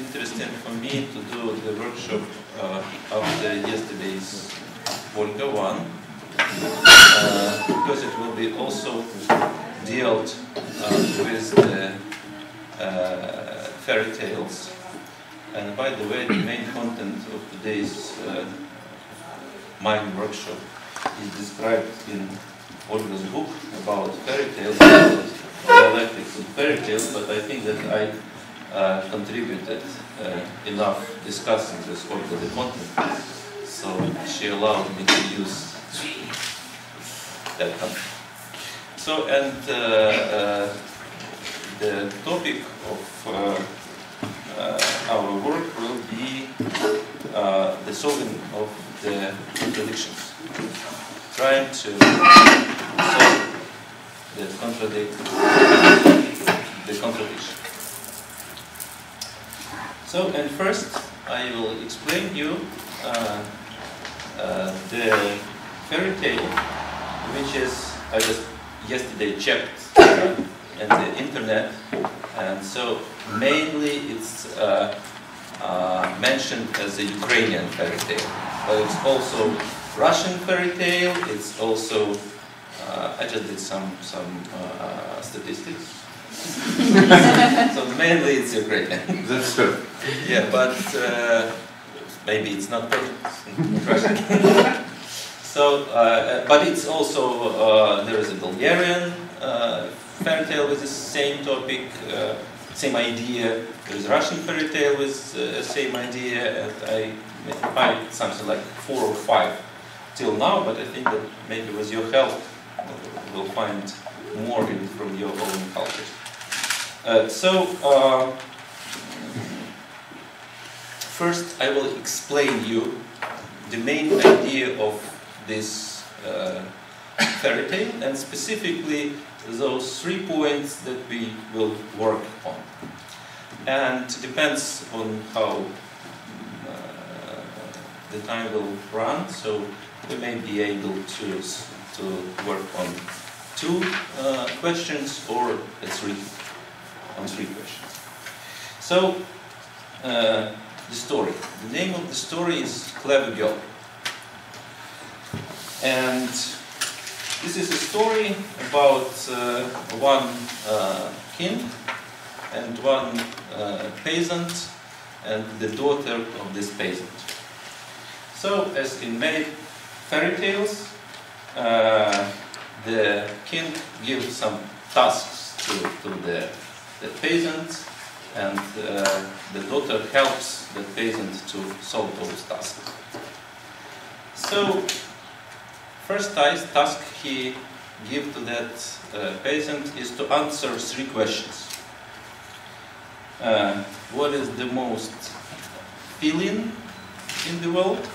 interesting for me to do the workshop after yesterday's Volga one, because it will be also dealt with the fairy tales. And by the way, the main content of today's mind workshop is described in Olga's book about fairy tales, dialectics of fairy tales, but I think that I contributed enough discussing this Olga the content, so she allowed me to use that content. So, and the topic of our work will be the solving of the contradictions, trying to solve the contradiction. So, and first I will explain you the fairy tale, which is, I just yesterday checked at the internet, and so mainly it's mentioned as a Ukrainian fairy tale, but it's also Russian fairy tale. It's also I just did some statistics. So mainly it's Ukrainian. That's true. Yeah, but maybe it's not perfect in Russian. So, but it's also there is a Bulgarian fairy tale with the same topic, same idea. There is a Russian fairy tale with the same idea, and I find something like 4 or 5 till now. But I think that maybe with your help, we'll find more from your own cultures. First I will explain you the main idea of this fairy tale, and specifically those 3 points that we will work on. And it depends on how the time will run, so we may be able to work on 2 questions or 3 questions. So, the story. The name of the story is Clever Girl. And this is a story about one king and one peasant and the daughter of this peasant. So, as in many fairy tales, the king gives some tasks to the peasant, and the daughter helps the peasant to solve those tasks. So, first task he gives to that peasant is to answer 3 questions. What is the most filling in the world?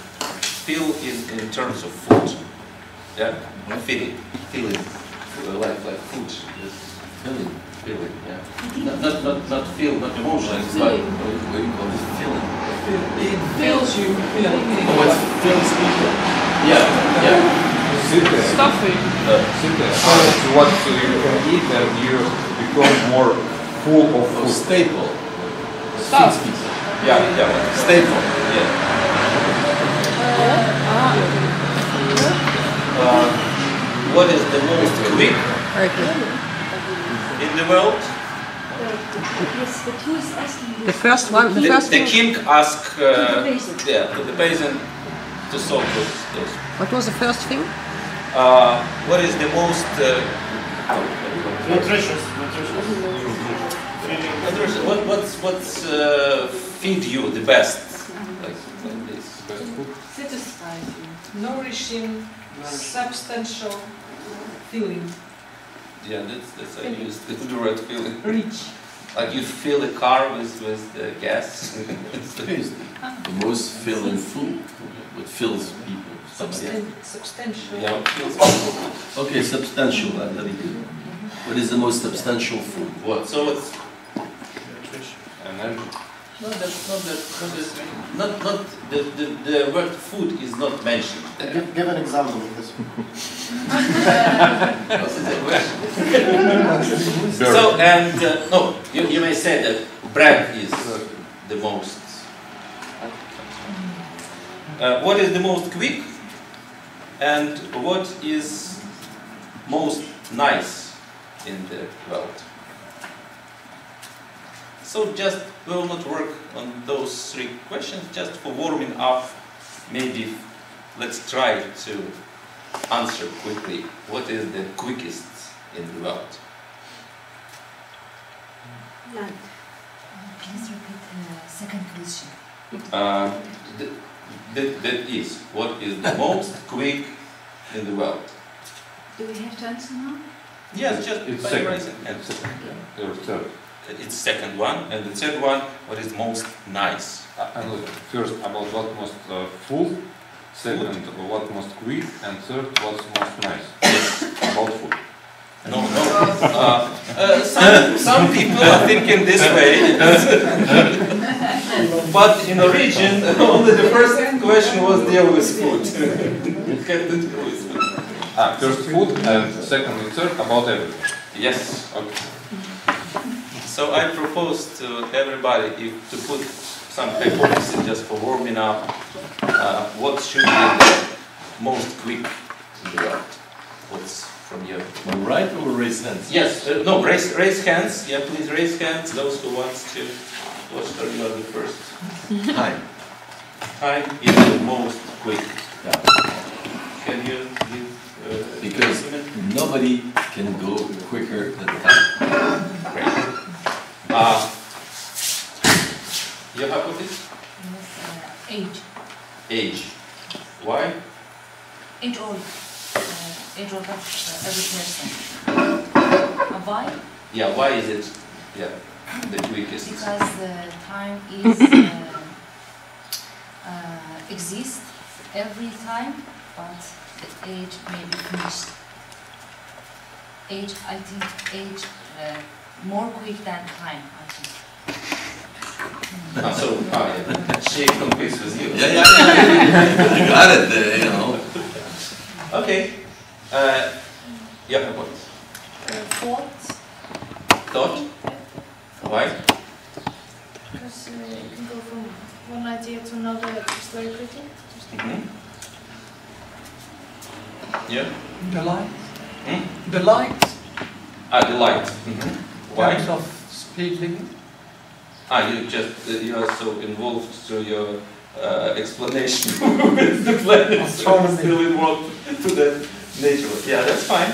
Fill in terms of food. Yeah, filling, like food. Feeling, yeah. Not feel, not emotions, but what do you call it? Feeling. It fills you. Oh, it fills people. Yeah. Stuffing. So what you can eat and you become more full of food. Staple. Stuff. Yeah. Staple. Yeah. What is the most quick in the world? The first one. The king asked to the peasant to solve those. What was the first thing? What is the most nutritious? What's feed you the best? Like this. Satisfying, nourishing, substantial, filling. Yeah, that's I used the word feeling. Rich. Like you fill a car with the gas. The most filling food. What fills people. Substantial. Yeah, what fills people. Okay, substantial. Very good. What is the most substantial food? What? So it's Energy. not the word food is not mentioned there. Give an example of this. What is the question? So and no, you may say that bread is the most? What is the most quick? And what is most nice in the world? So just we will not work on those three questions, just for warming up. Maybe let's try to answer quickly. What is the quickest in the world? Please repeat the second question. That is, what is the most quick in the world? Do we have to answer now? Yes, just It's by second. raising hands. Or third. It's second one, and the third one, what is most nice? And first about what most full, second what most quick, and third what's most nice. About food. No. Some people are thinking this way, but in origin, only the first question was deal with food. It had to deal with food. First food and second and third about everything. Yes. Okay. So I propose to everybody to put some hypothesis just for warming up. What should be the most quick in the world? What's from you? On right or raise hands? Yes. No. Raise hands. Yeah. Please raise hands. Those who want to. Oscar, you are the first. Time. Time is the most quick. Yeah. Can you give? Because estimate? nobody can go quicker than time. Great. Your hypothesis? Yes, age. Age. Why? Age old. Age old of every person. Why? Yeah. Why is it? Yeah. The quickest. Because time is exists every time, but the age may be finished. Age, I think, age more quick than time, I think. Yeah. She competes with you. Yeah. You got it there, you know. Okay. You have a point. Thought? Why? Because you can go from one idea to another just very quickly. Yeah. The light. Hmm? The light. The light. Why? Kind of speed limit. You are so involved through your explanation with the planet, so I'm still involved to the nature. Yeah, that's fine.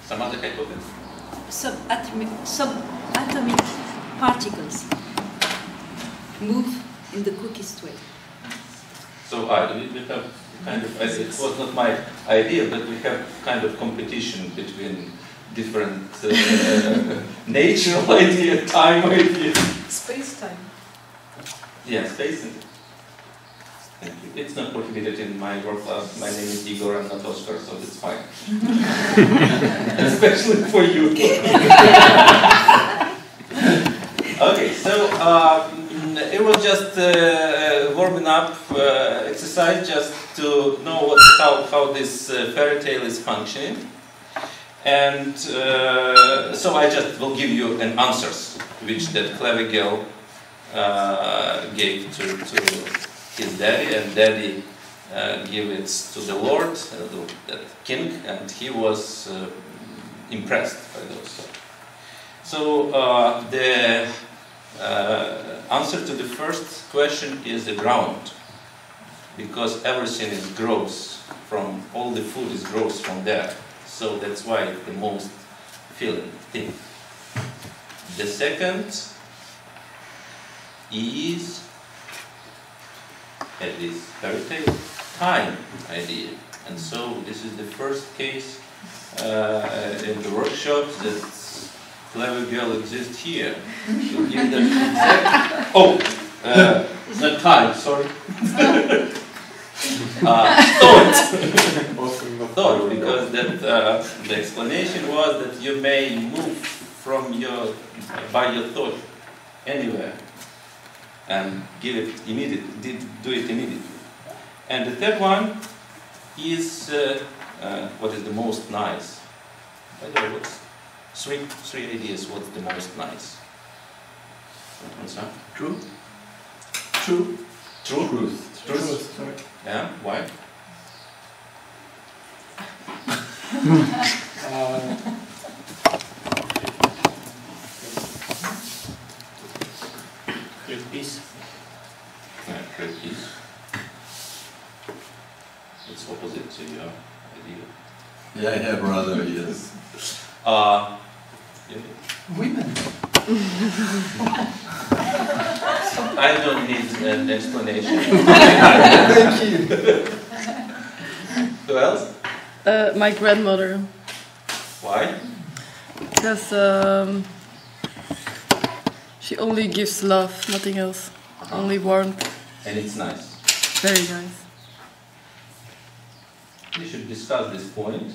Some other hypothesis? Subatomic particles move in the quickest way. So we have kind of, it was not my idea, but we have kind of competition between different natural idea, time idea. Space-time. Yeah, space. Thank you. It's not prohibited in my work class. My name is Igor, I'm not Oscar, so it's fine. Especially for you. Okay, so it was just warming up exercise just to know how this fairy tale is functioning. And so I just will give you an answers which that clever girl gave to his daddy, and daddy gave it to the Lord, the king, and he was impressed by those. So the answer to the first question is the ground, because everything is grows from, all the food is grows from there. So that's why it's the most filling thing. The second is, at this fairy tale, time idea. And so this is the first case in the workshops that clever girl exists here. She'll give them exact, not time, sorry. Thought, because that the explanation was that you may move from by your thought anywhere and give it immediately, do it immediately. And the third one is what is the most nice. By the way, Three ideas. What's the most nice? Answer. True? True. Truth. Truth. Sorry. Yeah. Why? Great peace. Yeah, great peace. It's opposite to your idea. Yeah, brother, yes. Yeah. Women. I don't need an explanation. Thank you. Who else? My grandmother, Why? because she only gives love, nothing else, only warmth. And it's nice. Very nice. We should discuss this point,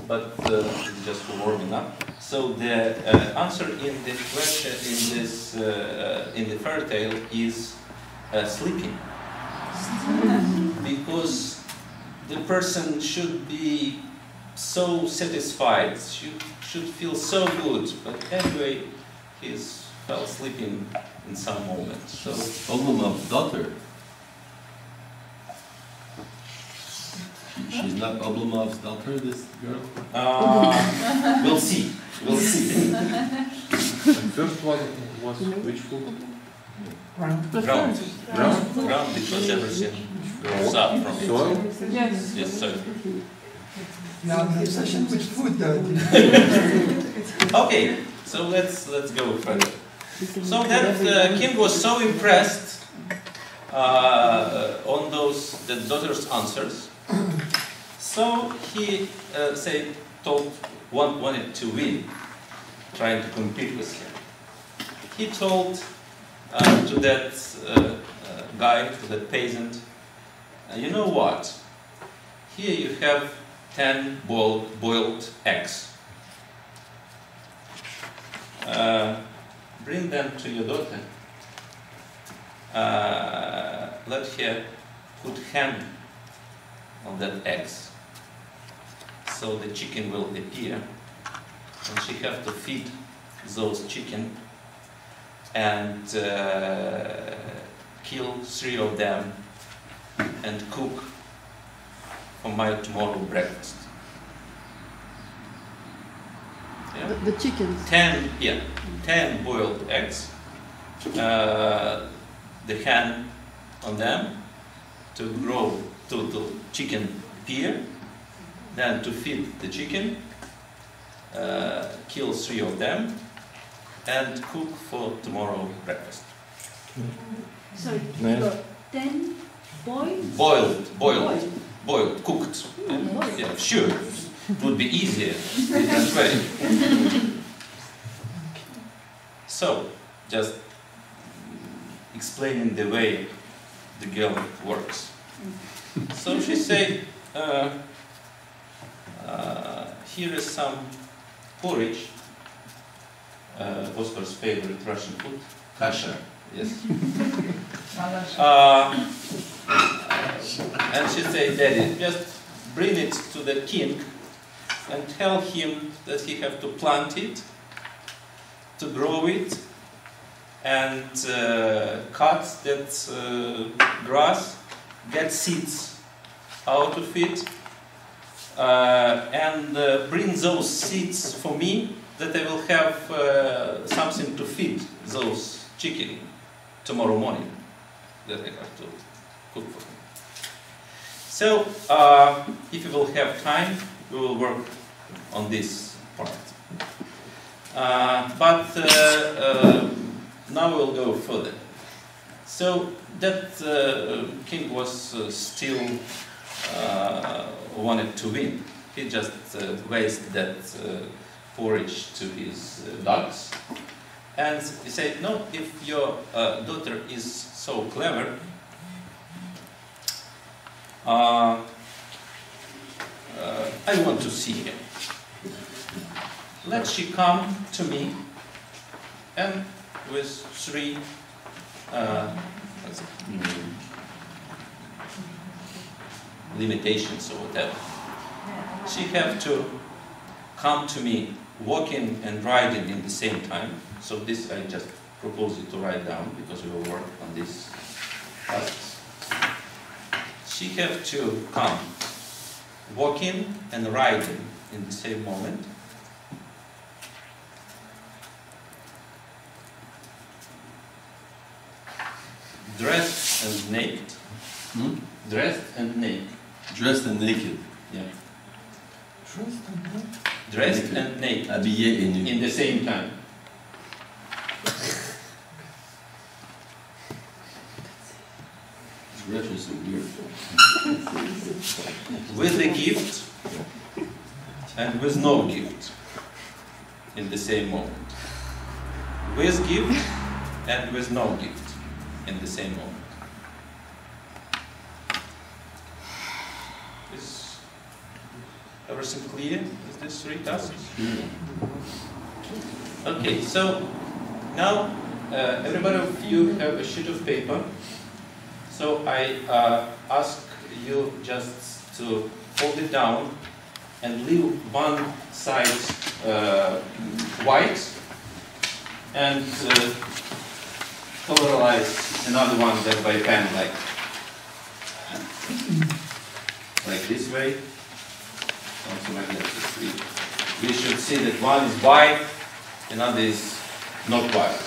but it's just for warming up. So the answer in the question in the fairy tale is sleeping, because the person should be so satisfied, should feel so good, but anyway, he's fell sleeping in some moment. So Oblomov's daughter. She's not Oblomov's daughter, this girl? we'll see. We'll see. And first one was which food? Ground. Ground. Ground? Ground, because everything grows up from it. Soil? Yes. Yes, sir. Now the obsession with food, though. Okay, so let's go further. So that king was so impressed on the daughter's answers. So he wanted to win, trying to compete with him. He told to that guy, to that peasant, you know what? Here you have 10 boiled eggs. Bring them to your daughter. Let her put ham on that eggs, so the chicken will appear, and she have to feed those chicken and kill 3 of them and cook for my tomorrow breakfast. Yeah? The chickens. 10 boiled eggs, the hen on them, to grow, to chicken appear, then to feed the chicken, kill 3 of them, and cook for tomorrow breakfast. Sorry, Nice. 10 boiled? Boiled, cooked. Yeah, sure. It would be easier in that way. So, just explaining the way the girl works. So she said, here is some porridge, Oscar's favorite Russian food. Kasha. Yes. And she said, Daddy, just bring it to the king and tell him that he have to plant it, to grow it, and cut that grass, get seeds out of it, and bring those seeds for me, that I will have something to feed those chicken tomorrow morning, that I have to cook for him. So, if you will have time, we will work on this part. But now we'll go further. So that king was still wanted to win. He just raised that porridge to his dogs, and he said, "No, if your daughter is so clever, I want to see her. Let she come to me, and with 3 limitations or whatever. She have to come to me walking and riding in the same time. So this I just propose you to write down because we will work on these tasks. She have to come walking and riding in the same moment. Dressed and naked. Dressed and naked. Dressed and naked. Yeah. Dressed and naked. Dressed and naked. Habillé et nu. In the same time. It's actually so weird. With a gift and with no gift in the same moment. With gift and with no gift in the same moment. Is everything clear? Is this 3 tasks? Okay, so now everybody of you have a sheet of paper. So I ask you just to fold it down and leave one side white and colorize another one then by pen like this way. Something like that. We should see that one is white, another is not white.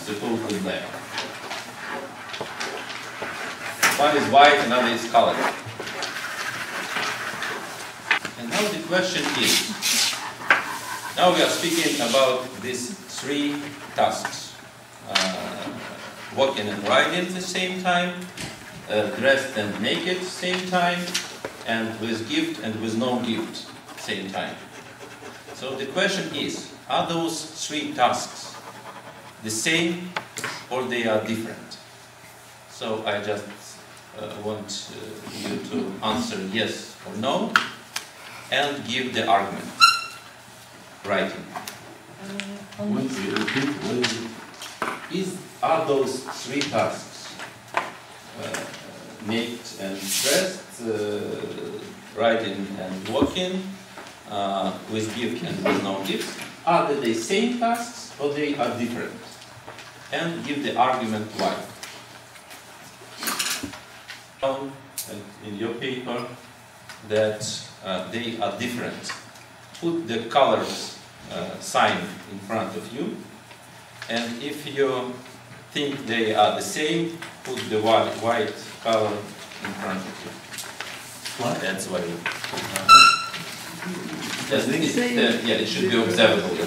Supposedly black. One is white, another is colored. And now the question is, now we are speaking about these 3 tasks. Walking and riding at the same time, dressed and naked at the same time, and with gift and with no gift at the same time. So the question is, are those 3 tasks the same or they are different? So I just want you to answer yes or no and give the argument. Writing. What is it? Are those 3 tasks naked and dressed, riding and walking, with gift and with no gift, are they the same tasks or they are different? And give the argument why. In your paper that they are different. Put the colors sign in front of you, and if you think they are the same, put the white color in front of you. What? That's why. Yeah, it should be observable. Yeah.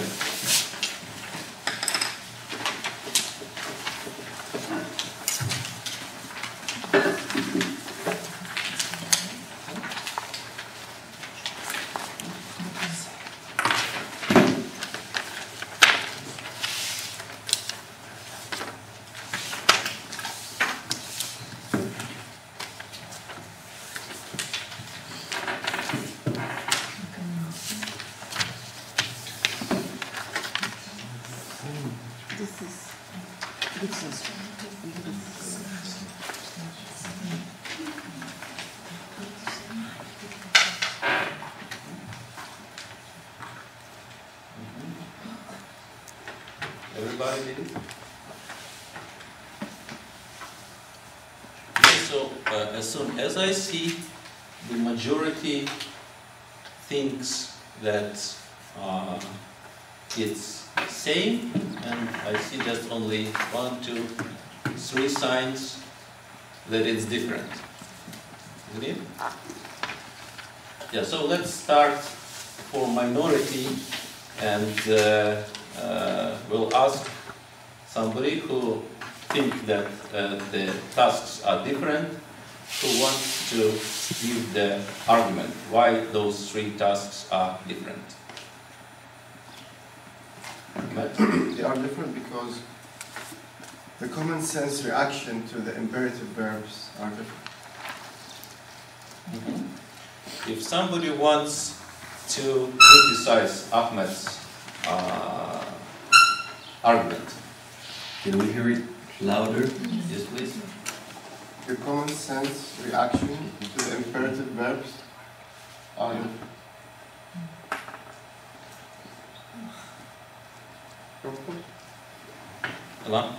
Everybody did it? Okay, so as soon as I see the majority thinks that it's the same, and I see just only 1, 2, 3 signs that it's different. Isn't it? Yeah, so let's start for minority, and we'll ask somebody who thinks that the tasks are different, who wants to give the argument why those 3 tasks are different. They are different because the common sense reaction to the imperative verbs are different. If somebody wants to criticize Ahmed's argument, Can we hear it louder? yes, please. The common sense reaction to the imperative verbs are different. Alan?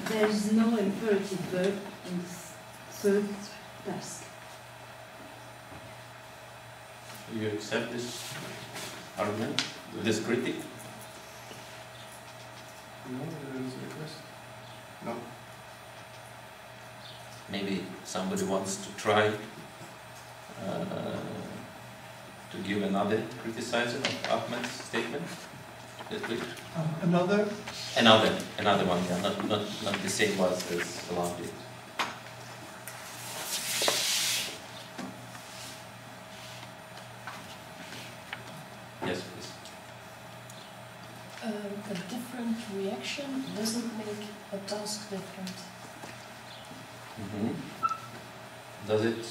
There is no imperative verb in this third task. You accept this argument, this critic? No, there is a request. No. Maybe somebody wants to try to give another criticism of Ahmed's statement. Another? Another one, yeah, not the same was as Alan did. Yes, please. A different reaction doesn't make a task different. Does it?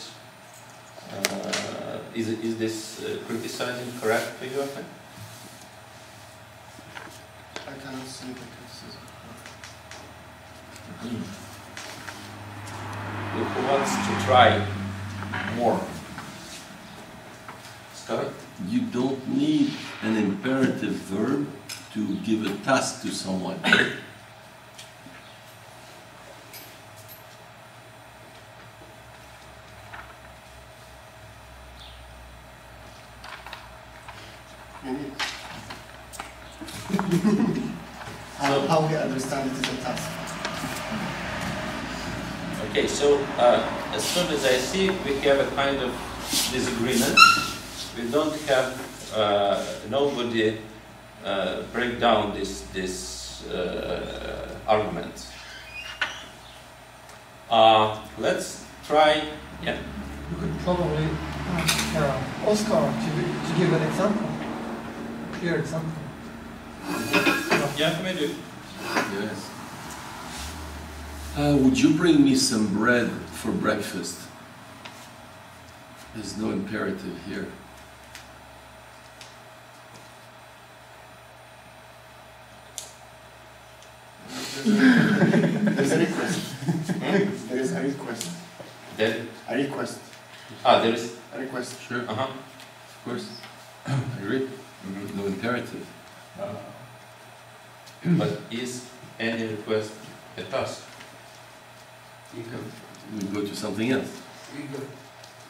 Is this criticizing correct for you, Ahmed? I cannot see the criticism. Who wants to try more? Scott? You don't need an imperative verb to give a task to someone. You need. How we understand it is a task. Okay, so as soon as I see we have a kind of disagreement, we don't have nobody break down this argument. Let's try. Yeah. You could probably ask Oscar to give an example, a clear example. Yeah, maybe. Yes. Would you bring me some bread for breakfast? There's no imperative here. There's a request. There is a request. There? A request. There is a request. Sure. Of course. I agree. No imperative. But is any request a task? We go to something else.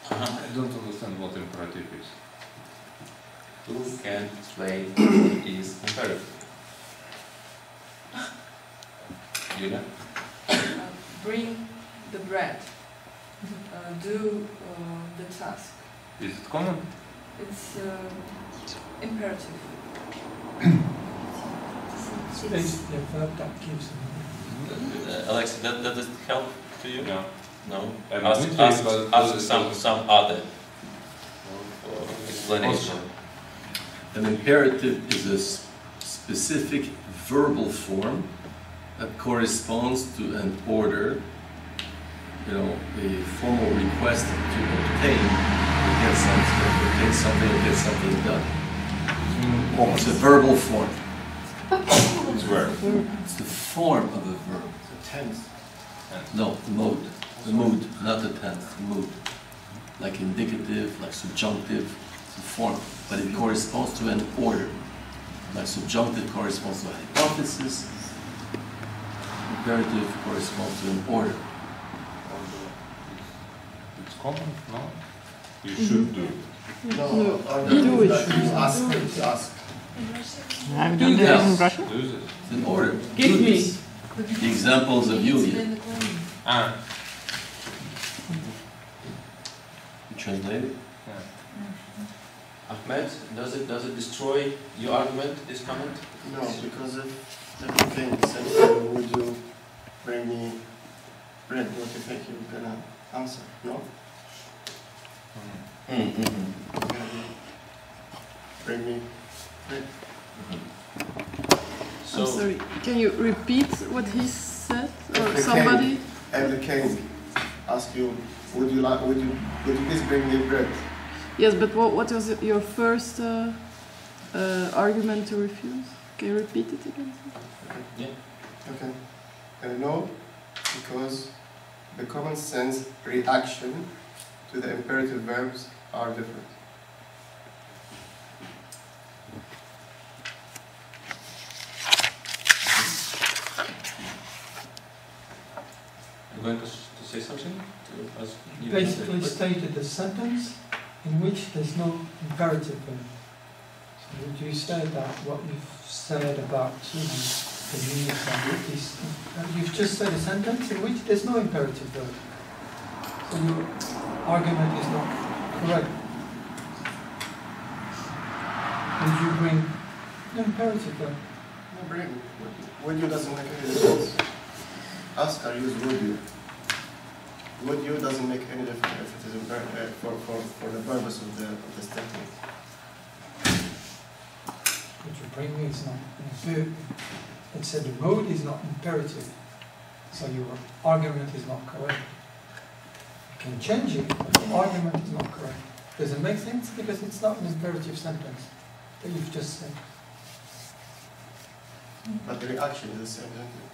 I don't understand what imperative is. Who can explain is imperative? Julia? Bring the bread. Do the task. Is it common? It's imperative. It's basically a verb that gives Alex, does it help to you? No. No? I'm Ask admitting, but some other explanation. An imperative is a specific verbal form that corresponds to an order, a formal request to obtain or get something done. It's a verbal form. It's verb. It's the form of a verb. The tense. No, the mode. The mood, not the tense, the mood. Like indicative, like subjunctive, it's a form. But it corresponds to an order. Like subjunctive corresponds to a hypothesis, imperative corresponds to an order. It's common, no? You should do. No, do it. Ask. I've done this in Russian. Do this. It's an order. Give Do me. this. The examples of Yulia. You translate it? Ahmed, does it destroy your argument, this comment? No, because if the king says, would you bring me bread, what do you think you're gonna answer? No? You're gonna bring me bread. I'm sorry, can you repeat what he said? Or If the somebody? And the king ask you, would you please bring me bread? Yes, but what was your first argument to refuse? Can you repeat it again? Yeah. Okay. No, because the common sense reaction to the imperative verbs are different. going to say something? To ask you Basically stated a sentence in which there's no imperative verb. So would you say that what you've said about the meaning of this, you've just said a sentence in which there's no imperative verb. So your argument is not correct. Would you bring no imperative verb? No, bring. Would you doesn't make any difference. Ask or use would you. Would you doesn't make any difference if it is for the purpose of the statement. What you bring is not verb. It said the mode is not imperative. So your argument is not correct. You can change it, but the argument is not correct. Does it make sense? Because it's not an imperative sentence that you've just said. But the reaction is the same, isn't it?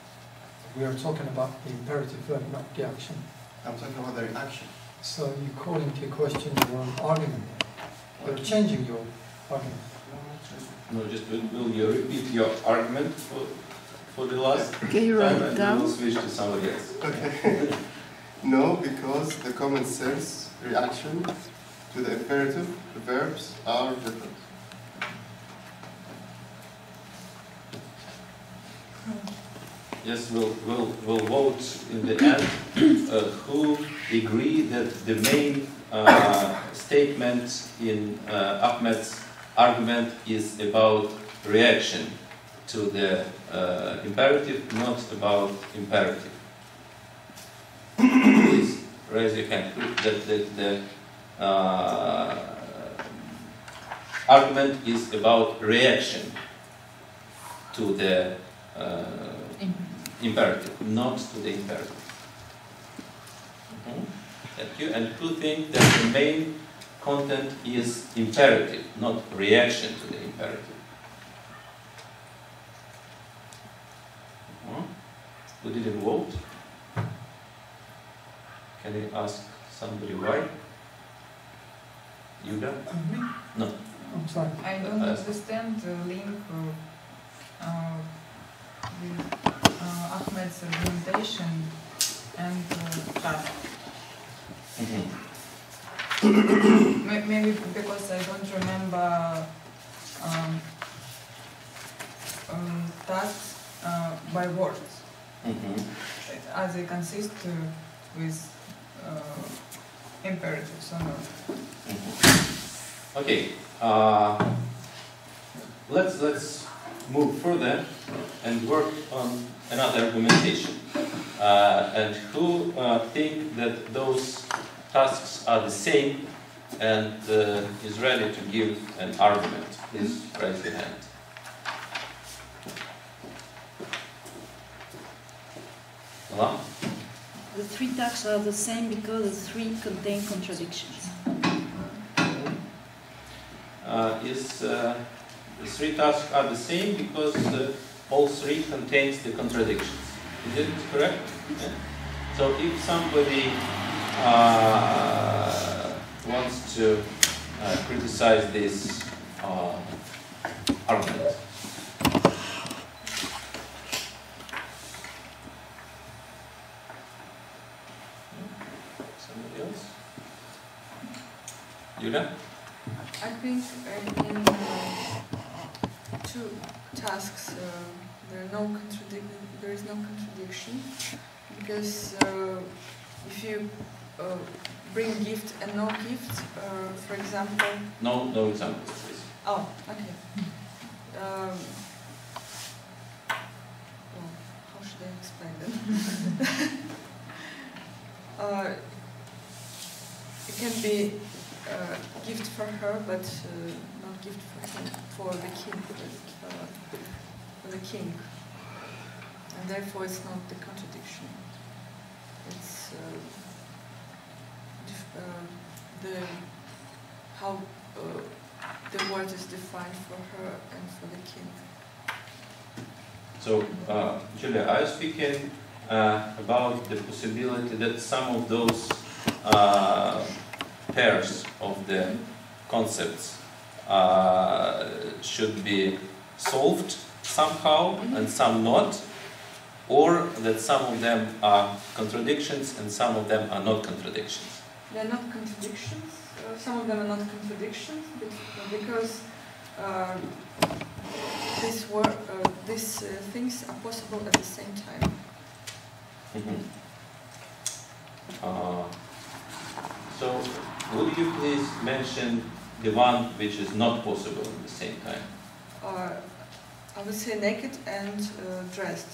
We are talking about the imperative verb, not the action. I'm talking about the reaction. So you call into question your own argument. You're changing your argument. No, just will you repeat your argument for the last Can you write time it and down? we'll switch to somebody else. Okay. No, because the common sense reaction to the imperative, the verbs are different. Yes, we'll vote in the end who agree that the main statement in Ahmed's argument is about reaction to the imperative, not about imperative. Please raise your hand. That the argument is about reaction to the imperative, not to the imperative. Thank you. And who think that the main content is imperative, not reaction to the imperative? Who didn't vote? Can you ask somebody why? Yuga? No. I'm sorry. I don't understand the link with Ahmed's argumentation and task. Maybe because I don't remember tasks by words, as they consist with imperatives or not. Okay, let's move further and work on another argumentation. And who think that those tasks are the same and is ready to give an argument? Please raise your hand. Voilà. The three tasks are the same because the three contain contradictions. The three tasks are the same because all three contains the contradictions. Is it correct? Yeah. So if somebody wants to criticize this argument. Somebody else? Yulia? I think in two tasks there is no contradiction, because if you bring gift and no gift, for example. No examples, please. Oh, okay. Well, how should I explain that? It can be gift for her, but not gift for him, for the king, for the king, and therefore it's not the contradiction. It's how the word is defined for her and for the king. So, Julia, I was speaking about the possibility that some of those pairs of the concepts should be solved somehow and some not. or that some of them are contradictions and some of them are not contradictions? They're not contradictions. Some of them are not contradictions because these things are possible at the same time. Mm-hmm. So, would you please mention the one which is not possible at the same time? I would say naked and dressed.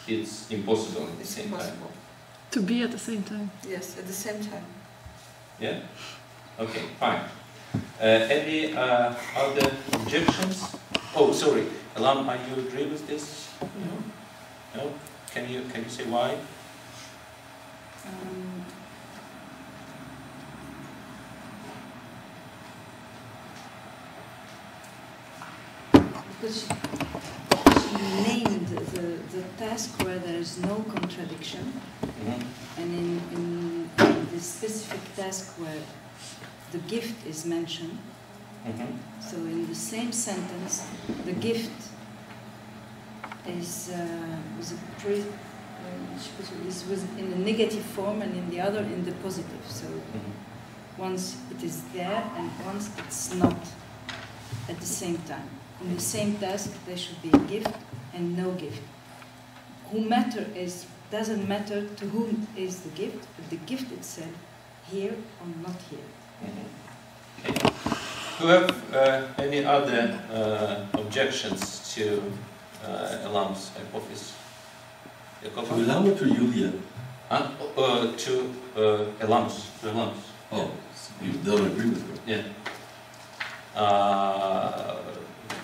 It's impossible at the It's same impossible. time. To be at the same time. Yes, at the same time. Yeah? Okay, fine. Any other objections? Oh, sorry. Alam, are you agree with this? No? Can you say why? Because she named the task where there is no contradiction, and in the specific task where the gift is mentioned, so in the same sentence, the gift is in a negative form and in the other in the positive. So once it is there and once it's not at the same time. In the same task, there should be a gift and no gift. Doesn't matter to whom is the gift, but the gift itself, here or not here. Okay. Do you have any other objections to Elam's hypothesis? To Elam or to Julia? To Elam's. Oh, so you don't agree with her? Yeah.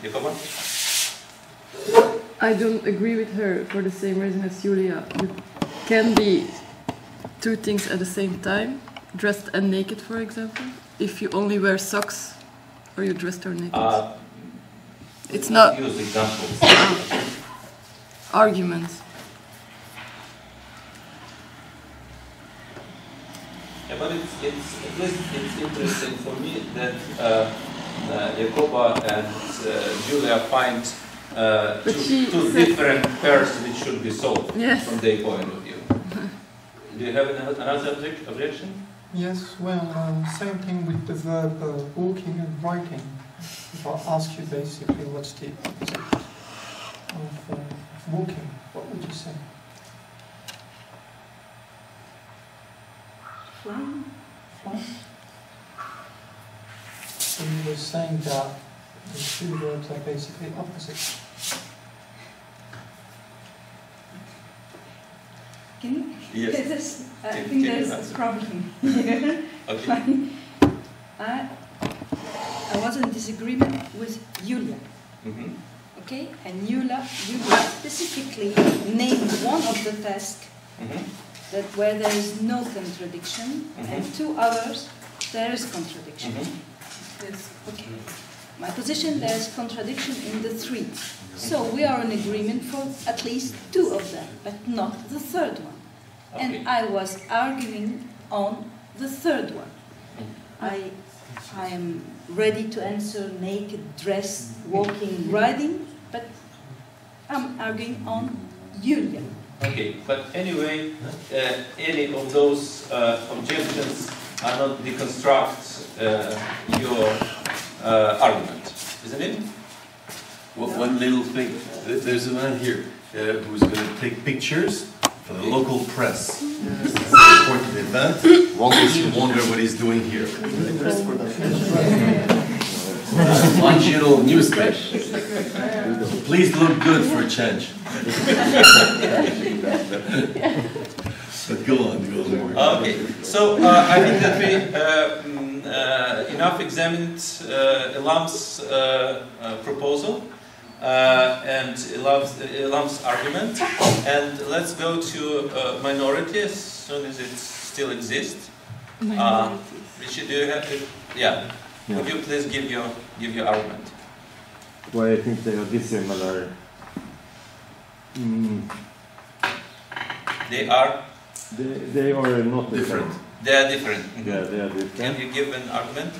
Jacoba? I don't agree with her for the same reason as Julia. You can be two things at the same time, dressed and naked, for example. If you only wear socks, or you dressed or naked. It's not use examples. Arguments. Yeah, but at least it's interesting for me that Jacoba and Julia find two different pairs which should be solved from their point of view. Do you have another objection? Yes, well, same thing with the verb walking and writing. If I ask you basically what's the opposite of walking, what would you say? Flying. Flying? So you were saying that the two verbs are basically opposite. Can you? Yes. I think there's a problem here. Okay. I was in disagreement with Julia. Okay? And Julia specifically named one of the tasks that where there is no contradiction, and two others there is contradiction. Yes. Okay. My position, there is contradiction in the three. So we are in agreement for at least two of them, but not the third one. Okay. And I was arguing on the third one. I am ready to answer naked, dressed, walking, riding, but I'm arguing on Julia. Okay, but anyway, any of those objections are not deconstruct your argument, isn't it? Well, one little thing. There's a man here who's going to take pictures for the local press. It's an important event. You wonder what he's doing here. Longitudinal newspaper. Please look good for a change. But go on. Okay, so I think that we enough examined Elam's proposal and Elam's argument, and let's go to minority as soon as it still exists. Richard, do you have it? Yeah. Would you please give your argument? Well, I think they are dissimilar. They are? They are not different. They are different. Yeah, they are different. Can you give an argument?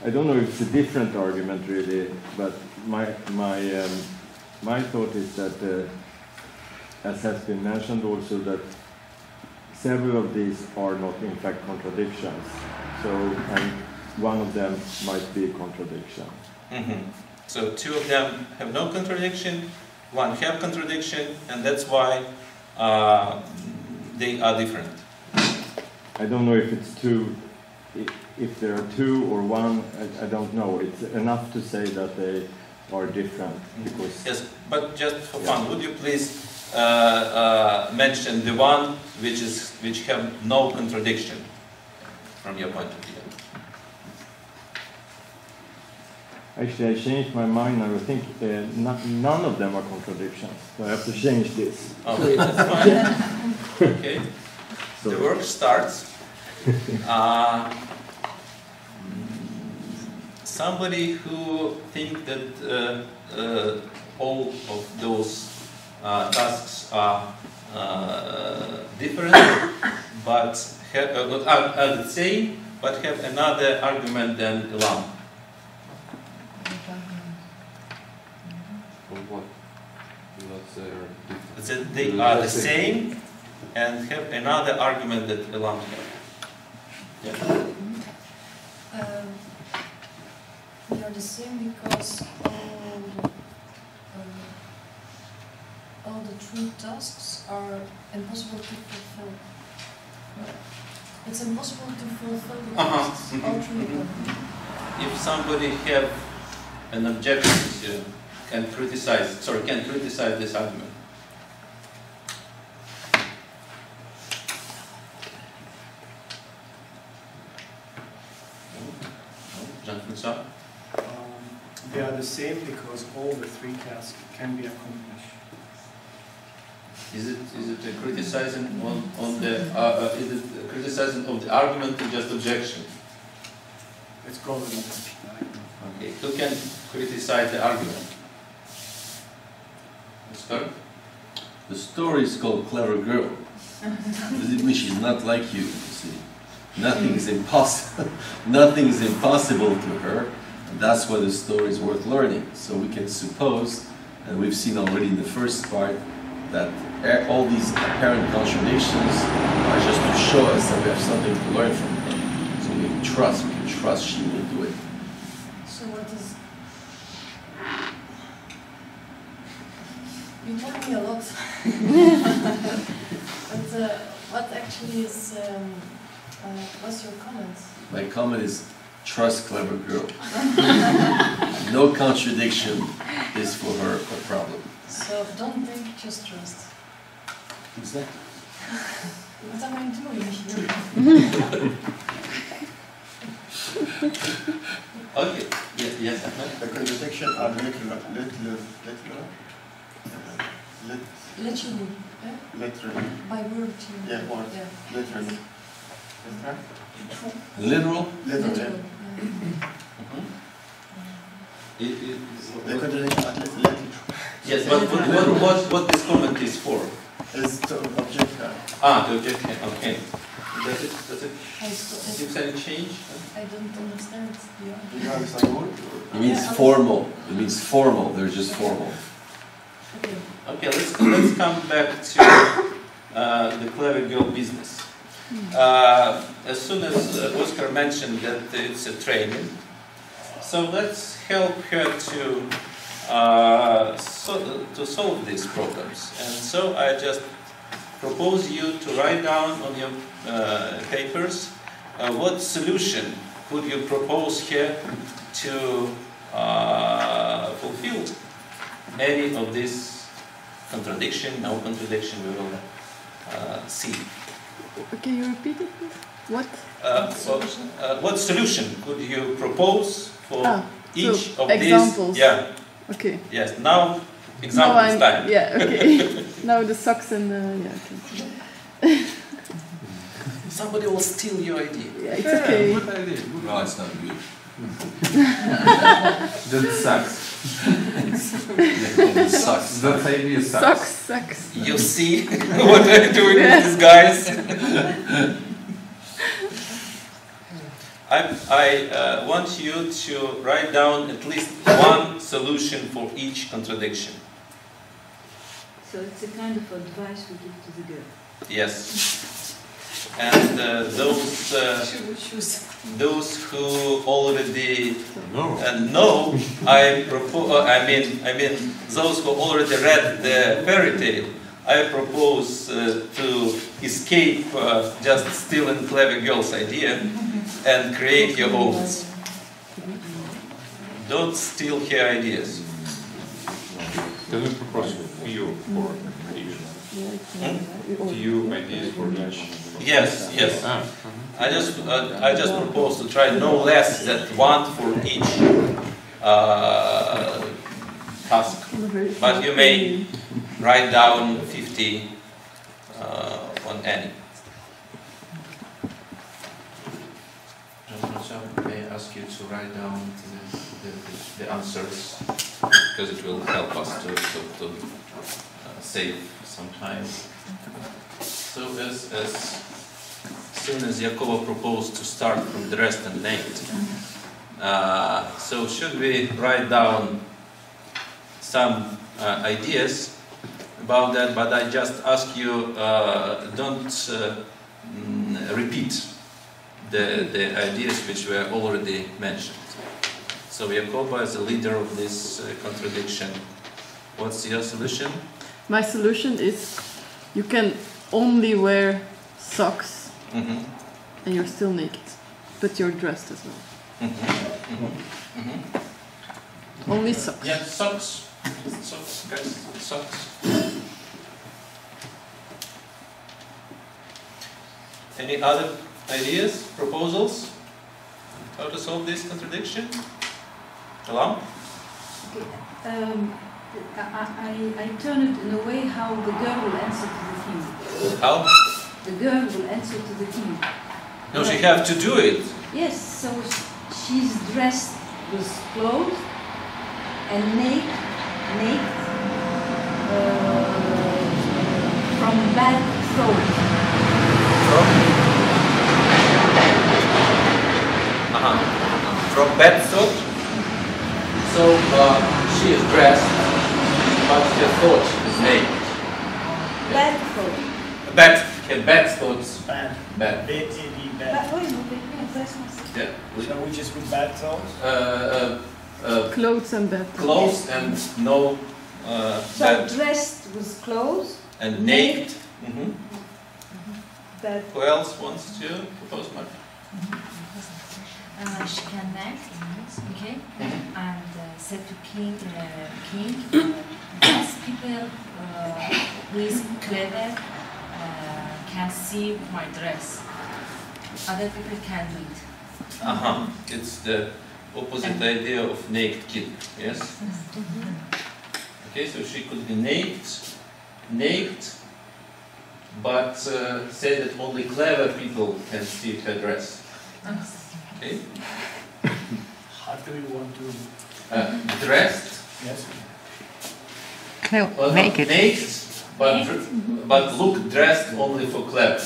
I don't know if it's a different argument really, but my thought is that as has been mentioned also, that several of these are not in fact contradictions. So, and one of them might be a contradiction. So two of them have no contradiction, one have contradiction, and that's why they are different. I don't know if it's two, if there are two or one, I don't know. It's enough to say that they are different. Because yes, but just for fun, would you please mention the one which have no contradiction from your point of view? actually, I changed my mind now. I think none of them are contradictions. So I have to change this. Okay, that's fine. Okay. The work starts. Somebody who think that all of those tasks are different, but are the same, but have another argument than Elam. What? That they are the same and have another argument that Elam have. Yeah. They are the same because all the true tasks are impossible to fulfill. It's impossible to fulfill the tasks, all three of them. If somebody have an objection, can criticize this argument. Jean-François? They are the same because all the three tasks can be accomplished. Is it a criticizing on the is it a criticizing of the argument or just objection? It's called an objection. Okay, who can criticize the argument? The story is called Clever Girl. It means she's not like you see. Nothing is impossible. Nothing is impossible to her. And that's why the story is worth learning. So we can suppose, and we've seen already in the first part, that all these apparent contradictions are just to show us that we have something to learn from her. So we can trust she will do it. So what is... You told me a lot. But what actually is... what's your comment? My comment is, trust Clever Girl. No contradiction is for her a problem. So don't think, just trust. Exactly. What am I doing here? Okay. Yes. The contradiction are literally. Literally. By word. Yeah, word. Yeah. Literally. Literal? Literal. The contradiction are literal. Yes, but what this comment is for? Is to object her. To object her, okay. Does it give any change? I don't understand. Do you understand word? It means formal. It means formal. They're just formal. Okay, let's come back to the Clever Girl business. As soon as Oscar mentioned that it's a training, so let's help her to solve these problems. And so I just propose you to write down on your papers what solution could you propose here to fulfill any of these contradiction, no contradiction, we will see. Can you repeat it, please? What? What solution could you propose for each of examples. these? Yeah. Okay. Yes. Now, examples time. Yeah. Okay. Now the socks and yeah. Okay. Somebody will steal your idea. Yeah, it's okay. Good idea. No, it's not good. That sucks. It sucks. That idea sucks. Sucks. You see what I'm doing with these guys? I want you to write down at least one solution for each contradiction. So it's a kind of advice we give to the girl. Yes. And those who already know, I propose. I mean, those who already read the fairy tale, I propose to escape just stealing clever girl's idea and create your own. Don't steal her ideas. Can we propose few for few ideas for each? Yes, yes. I just propose to try no less than one for each task. But you may write down 50 on any. May I ask you to write down the answers, because it will help us to save some time. So as soon as Jacobo proposed to start from dressed and naked, so should we write down some ideas about that? But I just ask you, don't repeat the ideas which were already mentioned. So Jacobo, as a leader of this contradiction, what's your solution? My solution is you can only wear socks and you're still naked, but you're dressed as well. Only socks. Yeah, socks. Socks, guys, socks. Any other ideas, proposals? How to solve this contradiction? Alam? I turn it in a way how the girl will answer to the king. How? The girl will answer to the king. No, she have to do it. Yes, so she's dressed with clothes and naked from bad thought. From bad thought? So she is dressed, but her thought is naked. Bad thought. Bad thoughts. Bad. Bad. Yeah. Shall we just put bad thoughts? Clothes and bad. Clothes and no So bad. dressed with clothes. And naked. Bad. Who else wants to propose, Mark? She can act, okay, and said to king, these people who is clever can see my dress. Other people can do it. It's the opposite idea of naked kid, yes? Okay, so she could be naked, but say that only clever people can see her dress. Okay. How do we want to... Dressed? Yes. Well, naked. Naked, but look dressed only for clever.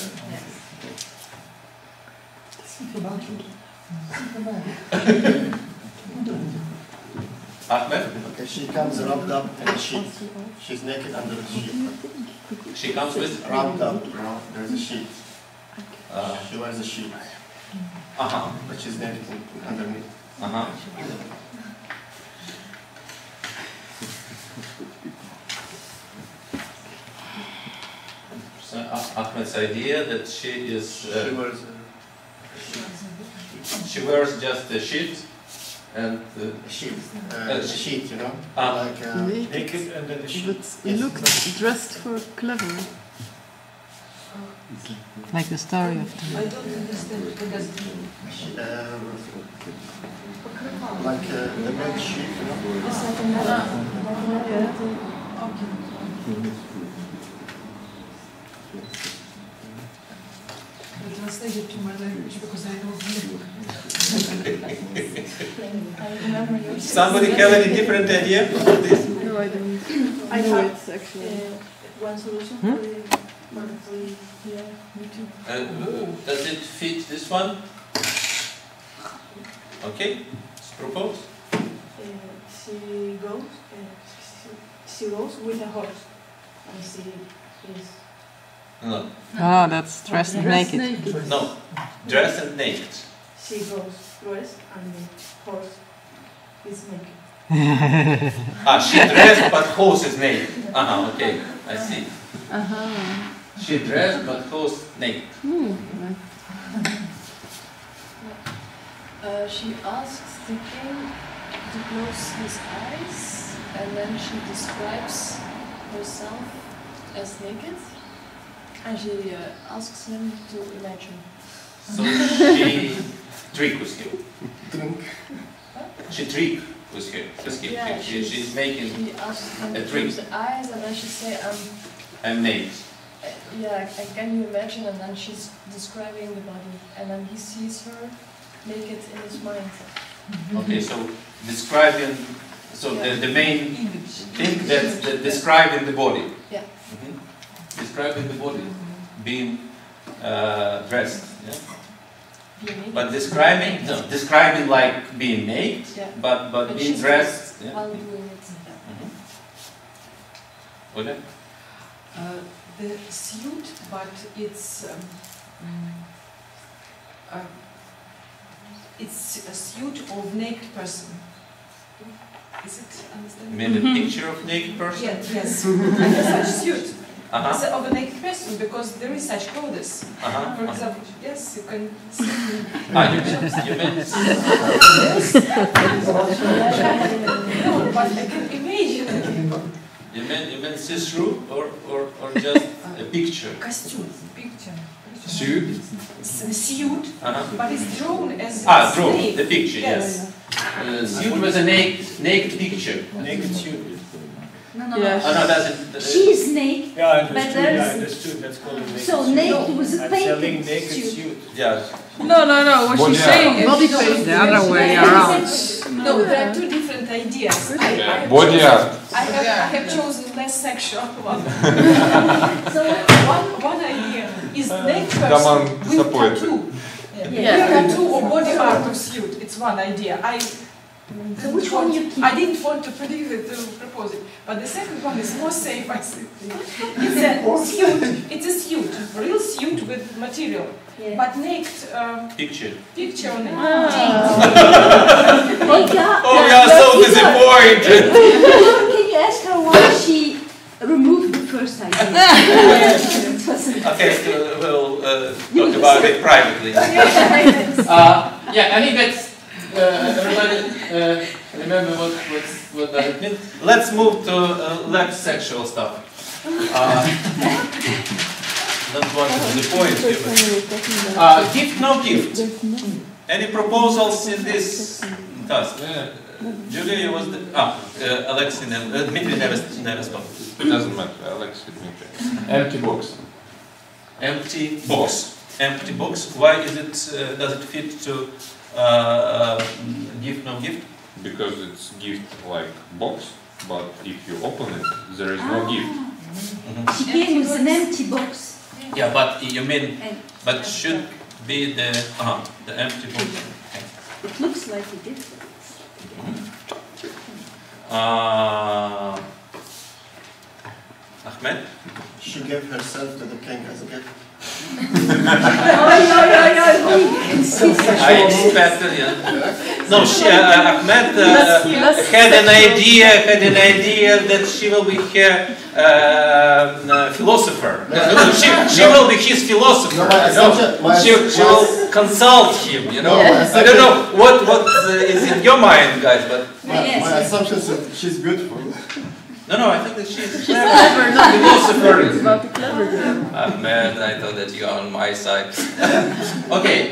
Ahmed? Okay, she comes wrapped up in a sheet. She's naked under the sheet. She comes with? Wrapped up, you know, there's a sheet. She wears a sheet. But she's naked underneath. So Ahmed's idea that she is... she wears just a sheet and... a sheet, you know? Naked and then a sheet. But look, dressed for clever. Like the story of the... I don't understand because like the bed sheet, you know? it's like another. I translate it to my language because I don't know. Somebody have any different idea about this? No, I don't. I know have it's actually. one solution Hmm? for the yeah, me too. Does it fit this one? Okay, let's propose. She goes with a horse. and she is No. Oh, that's dressed naked. No, dressed and naked. she goes dressed and the horse is naked. She dressed but horse is naked. Okay, I see. She dressed but horse naked. She asks the king to close his eyes, and then she describes herself as naked, and she asks him to imagine. So she trick with him. Drink. She trick with him. Yeah, She's making She asks him a to trick. close the eyes, and then she say, I'm naked. yeah, can you imagine? And then she's describing the body, and then he sees her naked in his mind. Okay, so describing, so the main thing that's describing the body. Yeah. Describing the body, being dressed. Yeah? But describing, no, describing like being naked, but being she's dressed. Yeah? while doing it. Okay. The suit, but it's a suit of naked person. Is it understandable? You mean the picture of naked person? Yes. And such suit. Uh-huh. Of a naked person, because there is such clothes. For example, yes, you can see. You meant? Yes. No, but I can imagine it. You meant see-through or just a picture? Costume, picture. Suit? Suit, but it's drawn as drawn, snake. the picture, yes. Suit was a naked picture. Naked suit. No, no, Yes. no. Oh, no, doesn't. She's naked. Yeah, I but understood. there's- Yeah, I understood. That's called a naked So suit. naked was a I'm painted selling naked suit. suit. Yeah. No. What she's saying is Body paint. The other way around. No, there are two different ideas. Body art. I have chosen less sexual one. So one idea is naked Someone person with supported. tattoo. Yeah. Tattoo or body art of suit. It's one idea. So which one you keep? I didn't want to predict it to propose it, but the second one is more safe. I think it's a suit. It's a suit, real suit with material, but naked Picture. picture on it. Oh, we are so disappointed. Can you ask her why she removed the first idea? Okay, so we'll talk about it privately. I think that's everybody remember what that means. Let's move to less sexual stuff. Don't want to disappoint you. Gift, no gift. Any proposals in this task? Julia was the Alexei, Dmitry never spoke. It doesn't matter. Alex, Dmitry. Empty box. Empty box. Empty box. Why is it? Does it fit to gift, no gift? Because it's gift like box, but if you open it, there is no gift. She came with an empty box. Yeah, but you mean, but should be the empty box. Okay. It looks like a gift. Ahmed? She gave herself to the king as a gift. I expected, yeah. No, she, Ahmed had an idea that she will be her philosopher. She will be his philosopher. She will consult him. You know, I don't know what is in your mind, guys, but my assumption is that she's beautiful. No, I think that she's clever, not philosopher. It's about the clever girl. Ahmed, I thought that you are on my side. Okay,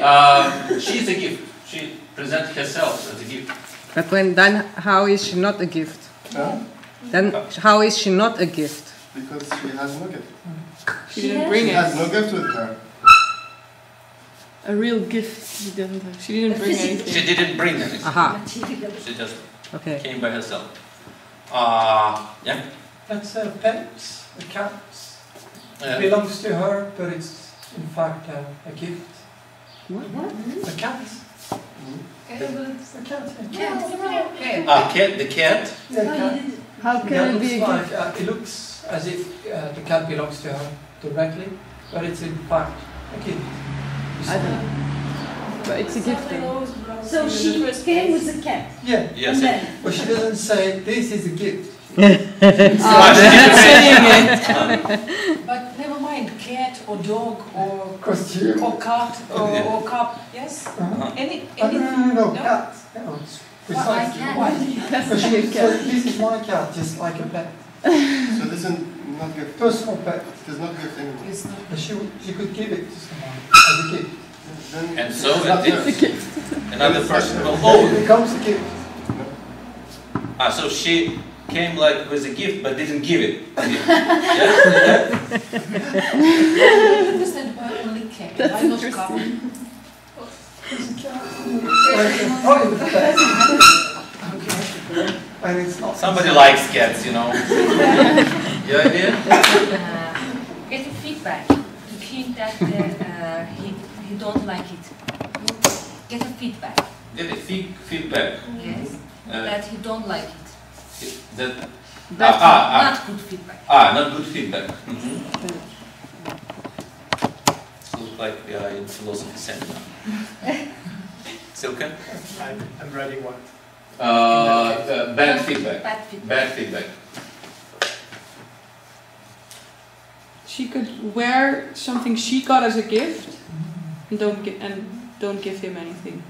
she's a gift. She presents herself as a gift. But then how is she not a gift? Huh? Then how is she not a gift? Because she has no gift. She didn't bring She it. has no gift with her. A real gift. She didn't bring anything. She didn't bring anything. Aha. She just Okay. came by herself. Yeah. That's a pet, a cat. Yeah. It belongs to her, but it's in fact a gift. What? A cat. A cat. The cat? Yeah, cat. How can Yeah, it be a looks gift? like, it looks as if the cat belongs to her directly, but it's in fact a gift. I don't know. But it's a gift then. So she came with a cat. Yeah. Yes. And then, But she doesn't say this is a gift. But never mind, cat or dog or Costume. or cat or cup. Yes. Any No, no. cat. No, it's Why precisely can't why. we? That's But a she gift. so this is my cat, just like a pet. So this is not gift. Personal pet. It is not gift anymore. It's not. But she could give it to someone as a gift. Then And so it's not it gift. is. Another person will It own. becomes a gift. So she came like with a gift but didn't give it. Yeah? I understand why only cat. That's Why not cup? interesting. Oh, it's a pet. And it's not. Somebody likes cats, you know. The idea? Get a feedback to him that he don't like it. Get a feedback. Get a feedback. Yes. That he don't like it. That Not good feedback. not good feedback. Looks like we are in philosophy seminar. Silke? I'm writing one. Bad feedback. Bad feedback. Bad feedback. She could wear something she got as a gift and don't give him anything.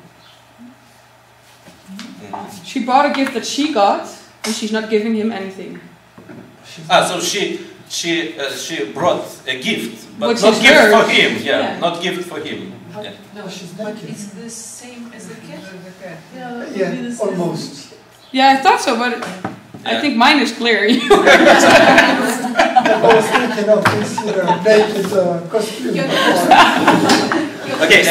She bought a gift that she got and she's not giving him anything. So she brought a gift, but Which not is gift hers. for him. Yeah, Yeah. not gift for him. Yeah. No, but it's the same as the cat. Yeah, almost. Yeah, I thought so, but I think mine is clear. I was thinking of this, naked costume. Okay.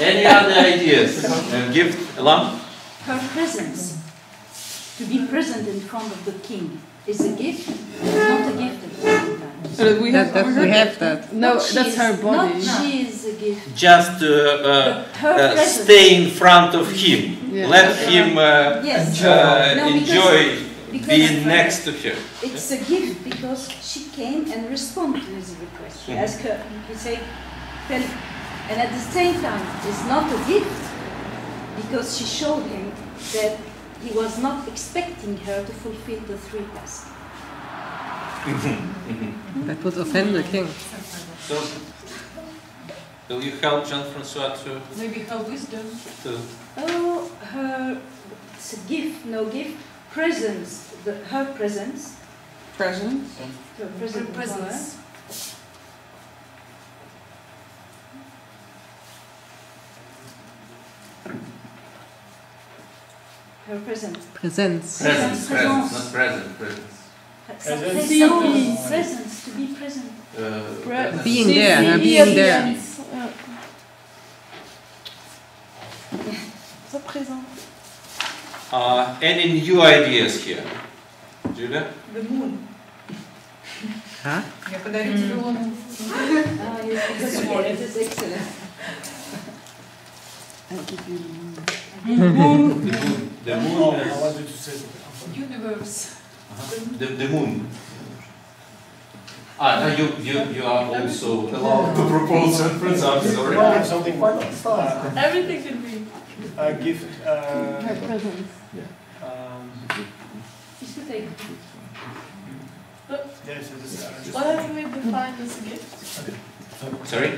Any other ideas? Gift, along? her presence, to be present in front of the king, is a gift, not a gift at the same time. So that we have that. No, Not she that's is- her body. Not she is a gift. Just Her presence. stay in front of him. Yeah. Let him Yes. No, enjoy because being next to her. It's a gift because she came and responded to his request. She asked her, he said, and at the same time, it's not a gift because she showed him that he was not expecting her to fulfill the three tasks. That would offend the king. So, will you help Jean-Francois to? Maybe her wisdom. Oh, it's a gift, no gift. Presence, her presence. Presence. Her presence. Her presence. Presence. Presence, not present, presence. Presence, to be present. Being there, her being there. So présent. Any new ideas here? Julia? The moon. Huh? Я подарю тебе луну. Ah, yes, because it is excellent. I'll give you The moon. I wanted to say something. Universe. The moon. Now you are also allowed to propose something. I'm sorry. I have something. Everything can be. A gift. her presence. Is to take. Yes, it is. What have we defined as a gift? Sorry?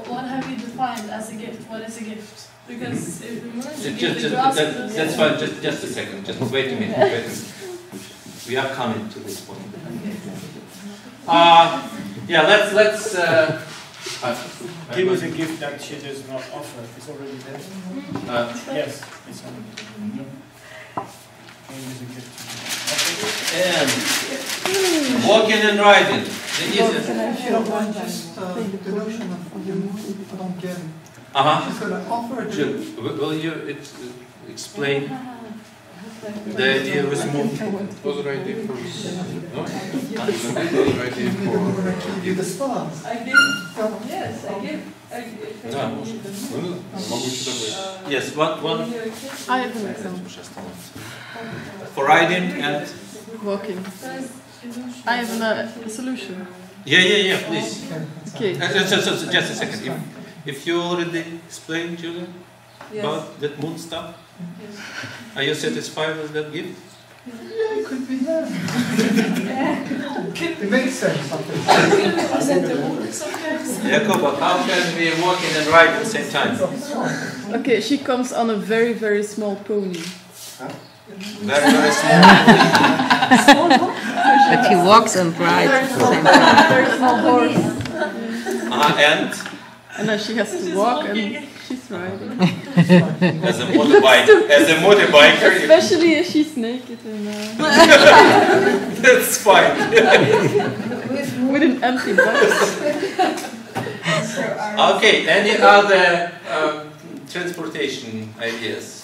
What have we defined as a gift? What is a gift? Because if the moon is a gift, Just, the grass is a that's fine. Just a second. Just wait a minute. Wait a minute. We are coming to this point. Yeah. Let's. Give us a gift that she does not offer. It's already there. Yes, it's already there. Give us a gift. And walking and riding. The easiest. If you don't mind, just the notion of the moon, I don't get it. Uh-huh. She's going to offer a Will you explain? The idea was moved. Was the idea for no? The idea for Give the stars. I give. Yes, I give. Yes, one. I have an example. For riding and Walking. I have a solution. yeah, please. Okay. Just a second. If you already explained, Julia, about that moon stuff, are you satisfied with that gift? Yeah, it could be, yeah. It makes sense. Jacob, but how can we walk in and ride at the same time? Okay, she comes on a very, very small pony. Very, very small. But he walks and rides at the same time. Very small horse. And then she has to walk and she's riding. As a motorbiker. Especially if she's naked and that's fine. with an empty box. Okay, any other transportation ideas?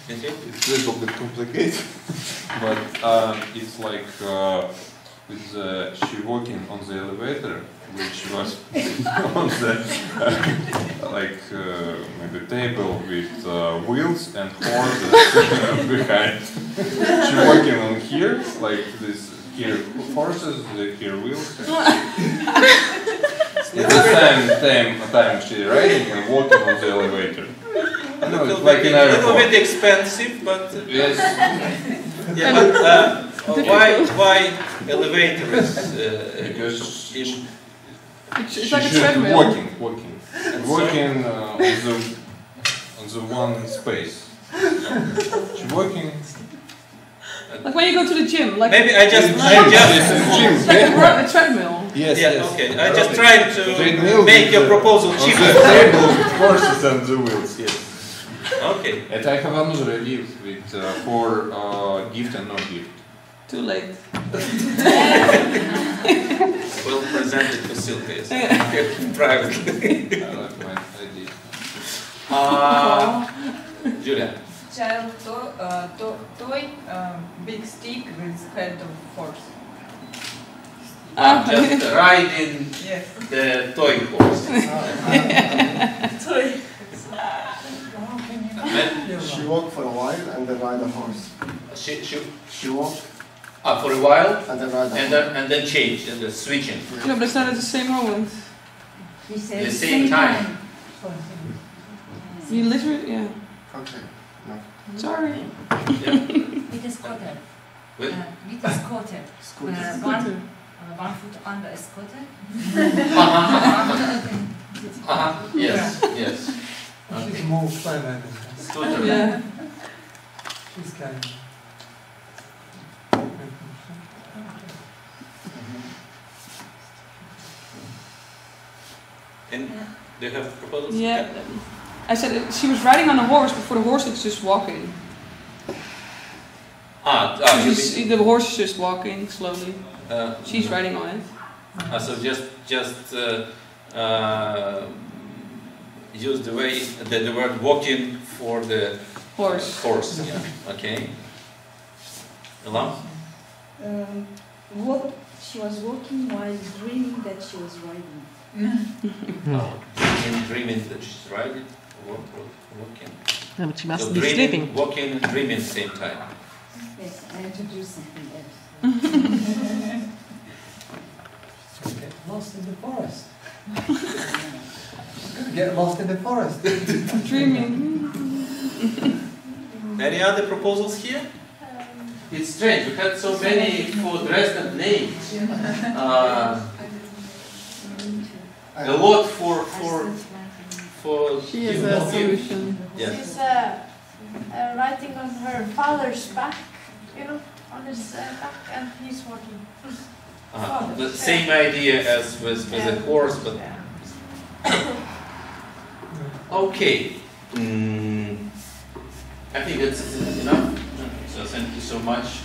It's a little bit complicated, but it's like with she walking on the elevator, which was on the maybe table with wheels and horses behind. She walking on here, like this. Here horses, here wheels. At the same time she riding and walking on the elevator. No, it's like an airport. A little bit expensive, but yes. Yeah, but why elevator is because it's like a treadmill. Walking on the one space. She's walking. Like when you go to the gym, like maybe I just a treadmill. Yes, yeah, yes. Okay. I just tried to make your proposal cheaper. Horses and the wheels. Yes. Okay. And I have another idea with for gift and no gift. Too late. Well presented facilities. Privately. I like my idea. Julia. Child toy, big stick with head of horse. Just riding the toy horse. Toy. She walked for a while and then ride a horse. She walked. For a while and then ride a horse. And then change and then switching. No, but it's not at the same moment. He said the same time. You literally, yeah. Okay. No. Sorry. With a scooter. With a scooter. One foot on the scooter. Yes, yes. She's more clever than that. Scooter. Yeah. She's kind of... And do you have proposals? Yeah. I said she was riding on a horse, but for the horse it's just walking. The horse is just walking slowly. She's riding on it. So just use the word walking for the horse. Horse. Yeah. Okay. Alon? She was walking while dreaming that she was riding. Dreaming that she's riding. Walking. No, but she must so be sleeping. Walking and dreaming at the same time. Yes, I had to do something else. Get lost in the forest. Get lost in the forest. Dreaming. Any other proposals here? It's strange. We had so many for Dresden names. A lot for. She has a solution. Yes. She's writing on her father's back, on his back, and he's walking. The same idea as with the horse, but okay. I think that's enough. So thank you so much.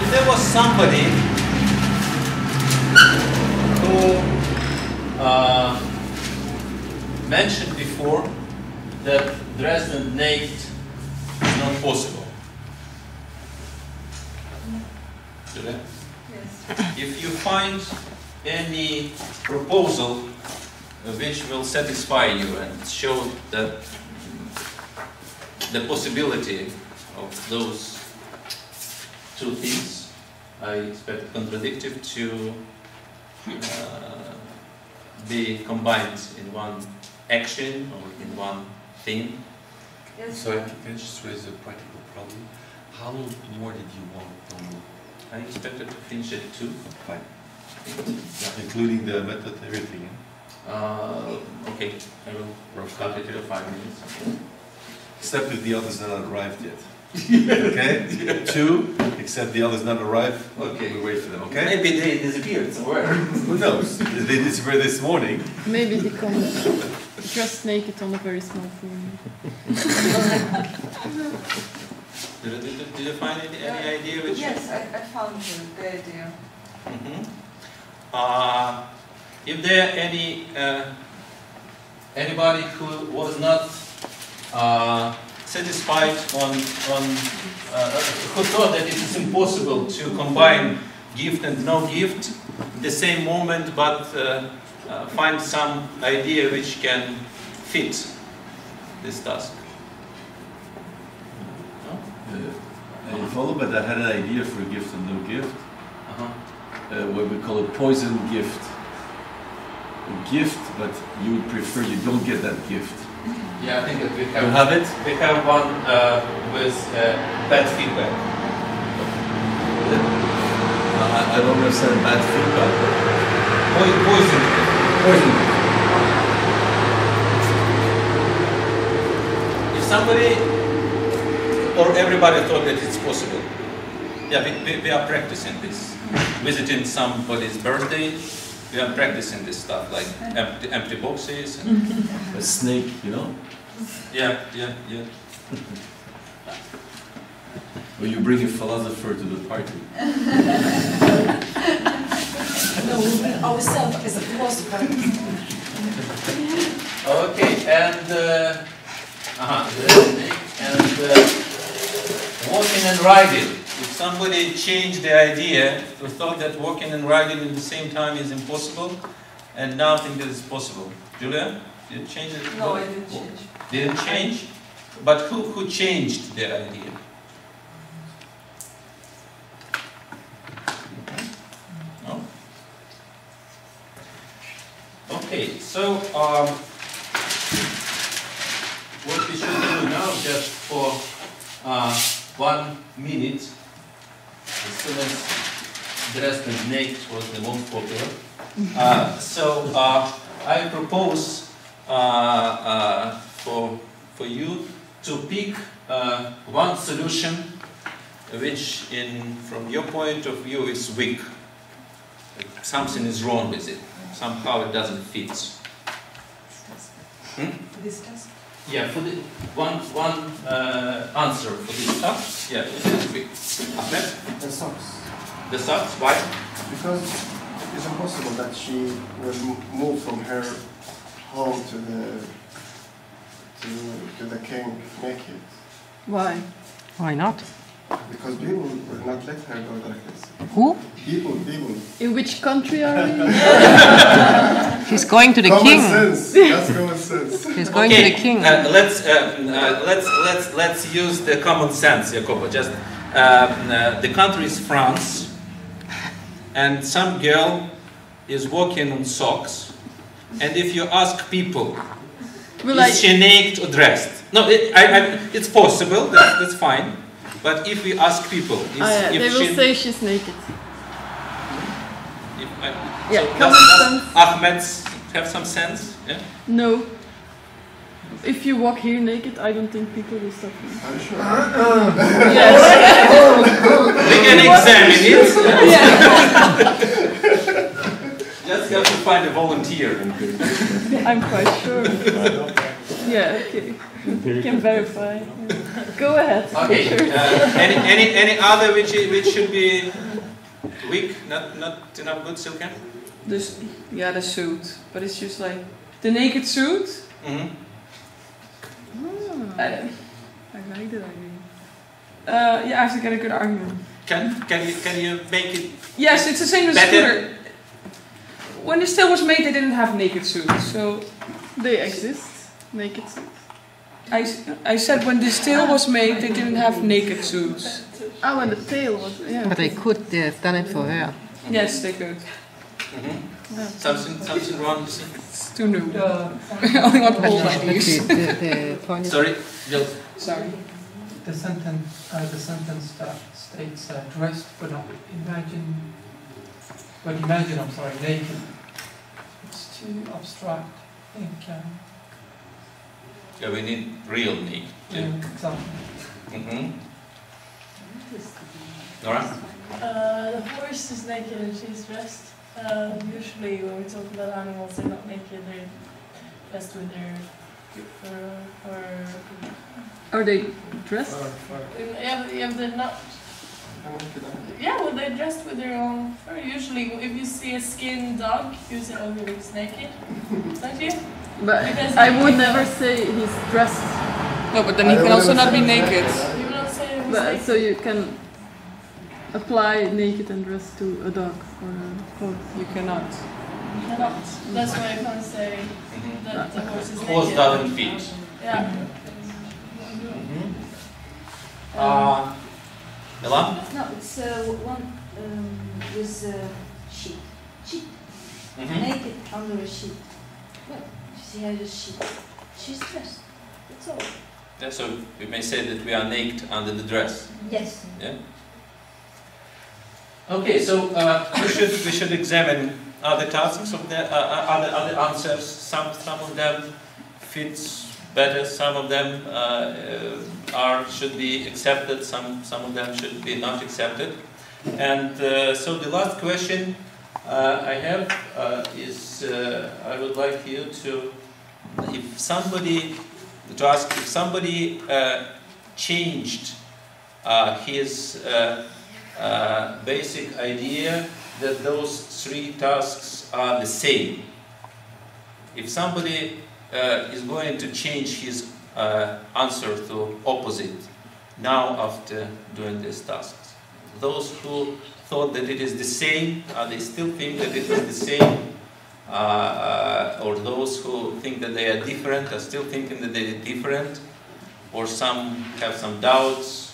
If there was somebody who mentioned before that Dresden naked is not possible. Yes. If you find any proposal which will satisfy you and show that the possibility of those two things, I expect contradictive to be combined in one action or in one thing. Yes. So can I just raise a practical problem? How long more did you want to move? I expected to finish at 2. Fine. Yeah, including the method, everything. Okay, I will start it in 5 minutes. Except if the other's not arrived yet. Okay? 2, except the other's not arrived. Okay. We wait for them, okay? Maybe they disappeared somewhere. Who knows? They disappeared this morning. Maybe they come dressed naked on a very small phone. Did you find any idea which? Yes, I found the idea. If there any anybody who was not satisfied on who thought that it is impossible to combine gift and no gift in the same moment, but find some idea which can fit this task. I follow, but I had an idea for gift and no gift. What we call a poison gift. A gift, but you would prefer you don't get that gift. Yeah, I think that we You have it? We have one with bad feedback. I don't understand bad feedback. Poison. Poison. If somebody or everybody thought that it's possible, yeah, we are practicing this. Visiting somebody's birthday, we are practicing this stuff, like empty boxes. And a snake, you know? Yeah. Or you bring a philosopher to the party. No, we bring ourselves as a philosopher. Okay, and walking and riding. If somebody changed the idea to thought that walking and riding at the same time is impossible, and now think that it's possible. Julia, did you change it? No, I didn't change. Didn't change? But who changed the idea? No? Okay, so what we should do now, just for 1 minute, as soon as Dresden naked was the most popular. I propose for you to pick one solution which, from your point of view, is weak. Something is wrong with it. Somehow it doesn't fit. This task? Yeah, for the one answer for this stuff. Yeah, it is weak. Ahmed? The socks. The socks, why? Because it's impossible that she will move from her home to the king naked. Why? Why not? Because people will not let her go like this. Who? People. In which country are we? She's going to the common king. Sense. That's common sense. She's going to the king. Let's use the common sense, Jacopo. Just the country is France, and some girl is walking on socks, and if you ask people, is she naked or dressed? No, it's possible. That's fine. But if we ask people, they will say she's naked. So does Ahmed have some sense? Yeah? No. If you walk here naked, I don't think people will stop you. Are you sure? Yes. We can examine it. Just have to find a volunteer. I'm quite sure. Yeah, okay. You can verify. Go ahead. Okay. Any other which should be weak? Not enough good, Silke? the suit, but it's just like the naked suit. Mm-hmm. I like that idea. Yeah, I have to get a good argument. Can you make it? Yes, it's the same as better? scooter. When the still was made, they didn't have naked suits, so they exist. Naked suits. I said when the still was made, they didn't have naked suits. Oh, when the tail was, yeah. But they could have done it for her. Yes, they could. Mm-hmm. Yeah. Something wrong? It's too new. I only want old ideas. Sorry, Bill. Sorry. The sentence that states dressed, but not imagine. I'm sorry, naked. It's too abstract. I think. Yeah, we need real naked. Yeah, exactly. Mm-hmm. Nora? The horse is naked and she's dressed. Usually when we talk about animals, they're not naked, they're dressed with their fur. Are they dressed? Yeah, they're not. Yeah, well, they're dressed with their own fur. Usually, if you see a skinned dog, you say, oh, he looks naked. Don't you? But because I would never say he's dressed. No, but then he can also not be naked. You will not say he was But, naked. so you can apply naked and dressed to a dog or a horse. You cannot. You cannot. That's why I can't say that the horse is naked. Horse doesn't fit. Yeah. Milan? No, it's one with sheet. Sheet. Naked under a sheet. Well, she has a sheet. She's dressed. That's all. Yeah, so we may say that we are naked under the dress. Yes. Yeah. Okay, so we should examine other tasks of the other answers. Some of them fits better. Some of them should be accepted. Some of them should be not accepted. And so the last question I have is I would like you to ask if somebody changed his basic idea that those three tasks are the same. If somebody is going to change his answer to opposite now after doing these tasks, those who thought that it is the same, they still think that it is the same, or those who think that they are different are still thinking that they are different, or some have some doubts.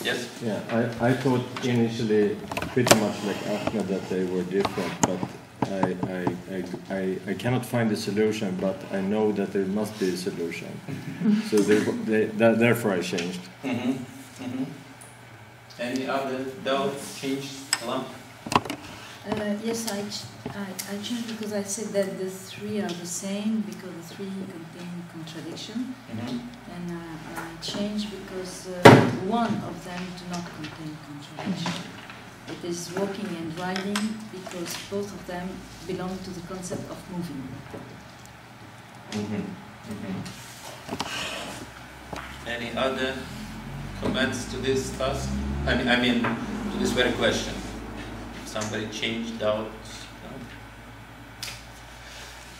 Yes? Yeah, I thought initially pretty much like Ahmed that they were different, but I cannot find a solution, but I know that there must be a solution. So therefore I changed. Mm-hmm. Mm-hmm. Any other doubts changed? Yes, I changed because I said that the three are the same because the three contain contradiction. Mm-hmm. And I changed because one of them do not contain contradiction. It is walking and riding because both of them belong to the concept of moving. Mm-hmm. Mm-hmm. Any other comments to this task? I mean to this very question. Somebody changed doubts?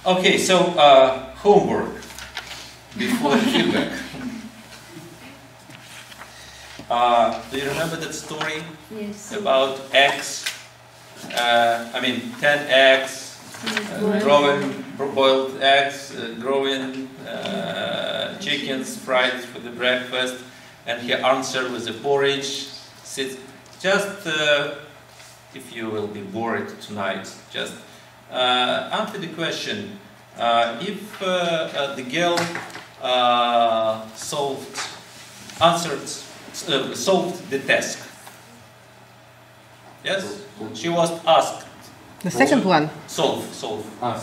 No? Okay, so homework before the feedback. Do you remember that story? Yes. About eggs? 10 eggs, growing boiled eggs, growing chickens fried for the breakfast, and he answered with a porridge. Just if you will be bored tonight, just answer the question. If the girl solved the task, yes, she was asked. The second one. Solve. Oh,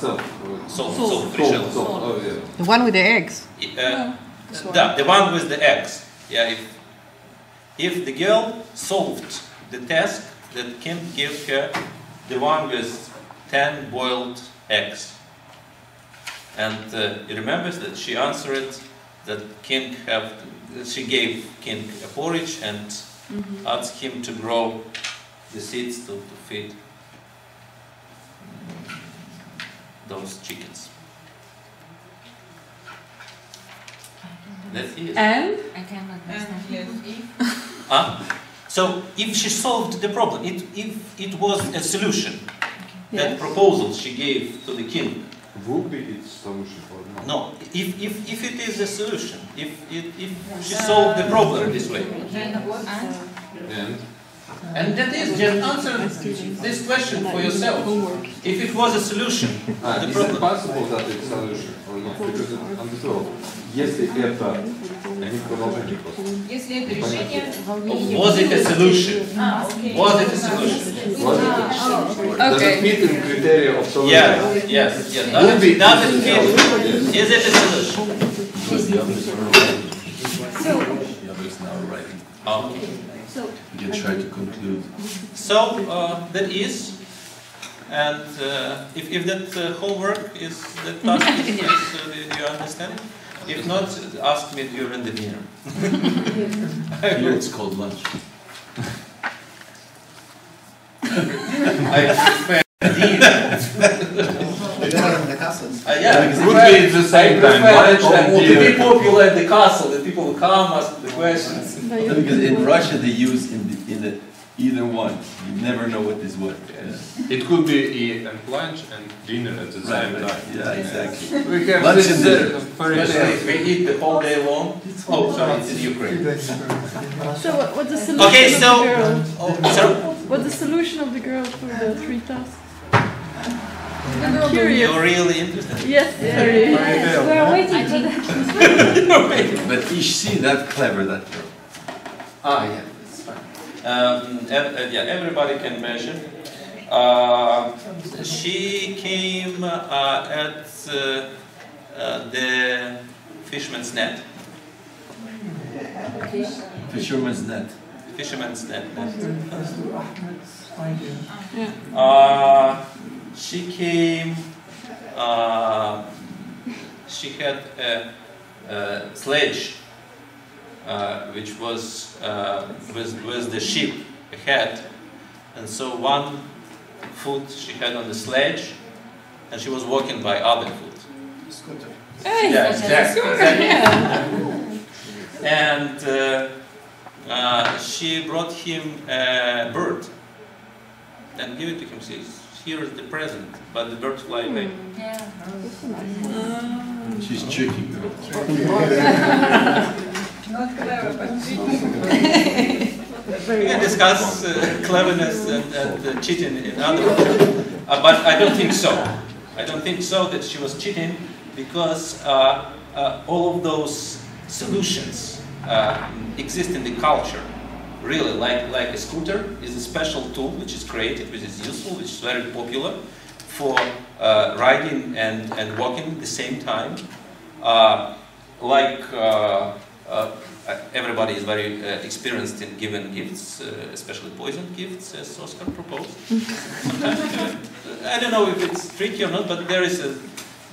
yeah. The one with the eggs. The one with the eggs. Yeah. If the girl solved the task, that can give her the one with 10 boiled eggs. And he remembers that she answered that she gave king a porridge and asked him to grow the seeds to feed those chickens. That is. And? I cannot understand. So if she solved the problem, if it was a solution, that proposal she gave to the king. Would be its solution or not? No, if it is a solution, if she solved the problem this way. And that is, just answer this question for yourself. If it was a solution, the is problem. it possible that it's a solution or not? Because on the top, если это не продолжение просто. Если это решение... Was it a solution? Was it a solution? Does it fit in criteria of solution? Yes. Does it fit? Is it a solution? Because the others are writing. The others now are writing. Okay. You can try to conclude. So that is, and if that homework is that task, do you understand? If not, ask me during the dinner. Here it's called lunch. I prefer dinner. The castles. Yeah, it would be at the same time. To be popular at the castle, the people who come ask the questions. Because in Russia they use either one. You never know what is what. It could be lunch and dinner at the same time. Yeah, exactly. We have Lunch this we eat the whole day long. Oh, sorry, it's in Ukraine. So what's the solution Okay, of so the girl? so What's the solution of the girl for the 3 tasks? I'm curious. you're really interested. Yes, very. Yes, we're waiting for that. But is she that clever, that girl? Yeah, it's fine. Everybody can measure. She came at the fisherman's net. Fisherman's net. Fisherman's net. Yeah. She came. She had a sledge, which was with the ship ahead, and so one foot she had on the sledge, and she was walking by other foot. Scooter. Yeah, exactly. And she brought him a bird and gave it to him. Says, "Here is the present," but the bird fly away. Yeah. She's tricky girl. Not clever, but tricky. We can discuss cleverness and cheating in other ways, but I don't think so. I don't think so that she was cheating, because all of those solutions exist in the culture. Really, like a scooter is a special tool which is created, which is useful, which is very popular for riding and walking at the same time. Everybody is very experienced in giving gifts, especially poisoned gifts, as Oscar proposed. I don't know if it's tricky or not, but there is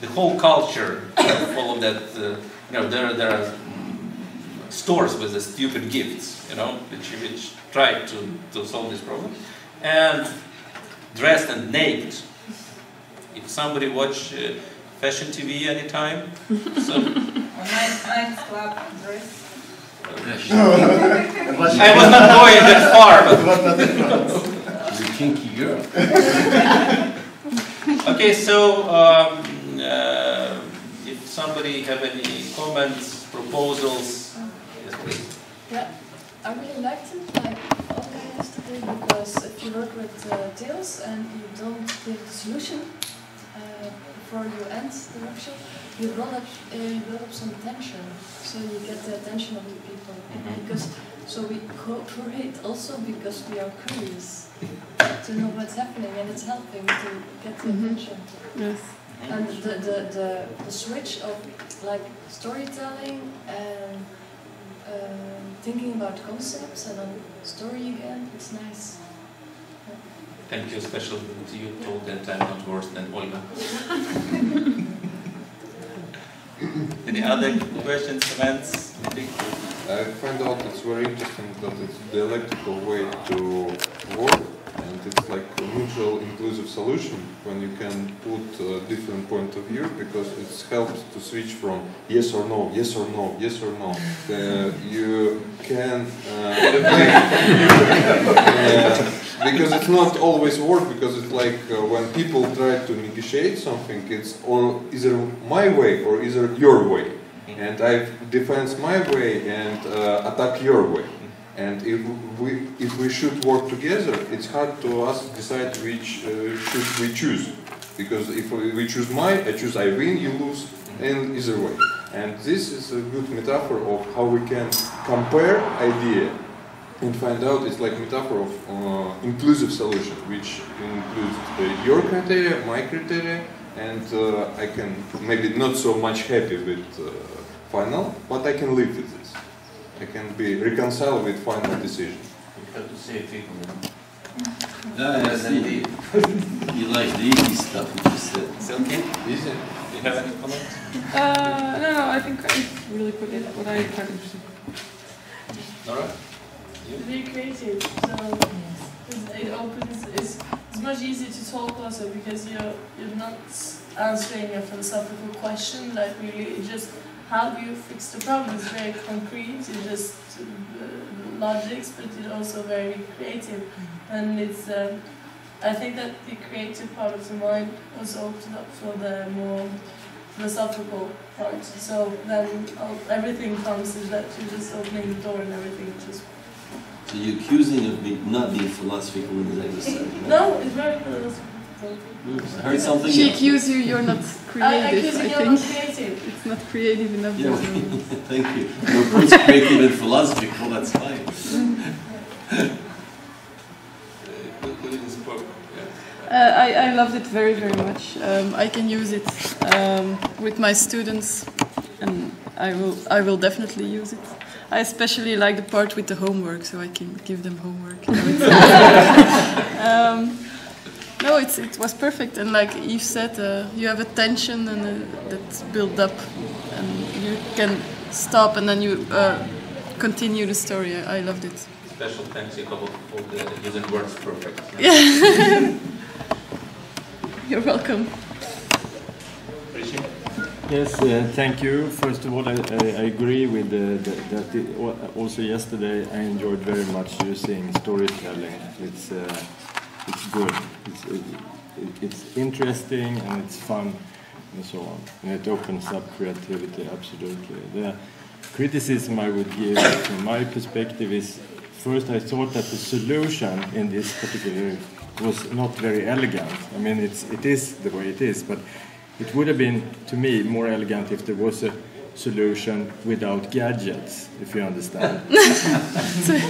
the whole culture full of that. There are stores with the stupid gifts, which try to solve this problem. And dressed and naked. If somebody watch fashion TV anytime, so. A night club dress. I was not going that far, but She's a kinky girl. Okay, so if somebody have any comments, proposals, yes, please. Yeah, I really liked it, like Olga yesterday, because if you work with tales and you don't give the solution before you end the workshop, you build up some tension, so you get the attention of the people. So we cooperate also because we are curious to know what's happening, and it's helping to get the attention. Yes. And the switch of like storytelling and thinking about concepts and then story again, it's nice. Thank you, especially to you told that I'm not worse than Olga. Any other questions, comments? I find out it's very interesting that it's dialectical way to work mutual inclusive solution when you can put a different point of view, because it helps to switch from yes or no, yes or no, yes or no. You can because it's not always work, because it's like when people try to negotiate something, it's or either my way or either your way, and I defend my way and attack your way. And if we should work together, it's hard to us decide which should we choose, because if we choose I choose I win, you lose, and either way. And this is a good metaphor of how we can compare idea and find out. It's like metaphor of inclusive solution, which includes your criteria, my criteria, and I can maybe not so much happy with final, but I can live with this. I can be reconciled with final decision. You have to say it, you Yeah, I see. You like the easy stuff you just said. It's okay? Easy. Do you have any comments? No, I think I really put it what I find interesting. Alright. Very creative, so it opens. It's much easier to talk also, because you're not answering a philosophical question. Like really, just how do you fix the problem? It's very concrete. It's just logics, but it's also very creative, and it's. I think that the creative part of the mind was opened up for the more philosophical part. So then everything comes is that you're just opening the door and everything just. So you're accusing of me not being philosophical in this exercise, right? No, it's very philosophical. I heard something. She accused you, you're not creative, I think. Not creative. It's not creative enough. Yeah, thank you. You're both creative and philosophical, that's fine. I loved it very, very much. I can use it with my students, and I will definitely use it. I especially like the part with the homework, so I can give them homework. No, it was perfect, and like Yves said, you have a tension and that's built up, and you can stop and then you continue the story. I loved it. Special thanks, Jacob, for using words perfect. Yeah. You're welcome. Yes, thank you. First of all, I agree with that. Also yesterday, I enjoyed very much using storytelling. It's good. It's interesting and it's fun and so on. And it opens up creativity. Absolutely. The criticism I would give from my perspective is, first I thought that the solution in this particular was not very elegant. I mean, it is the way it is, but it would have been, to me, more elegant if there was a solution without gadgets, if you understand.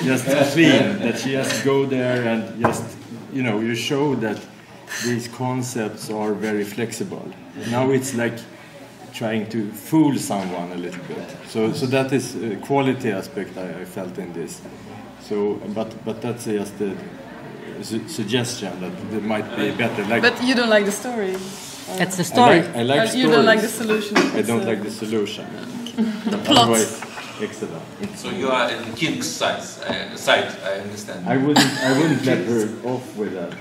Just clean, that you just go there and just, you show that these concepts are very flexible. Now it's like trying to fool someone a little bit. So that is a quality aspect I felt in this. So, but that's just a suggestion that there might be better. But you don't like the story. That's the story. I like stories. You don't like the solution. I don't like the solution. The plot. Excellent. So you are in the king's side, I understand. I wouldn't let her off with that,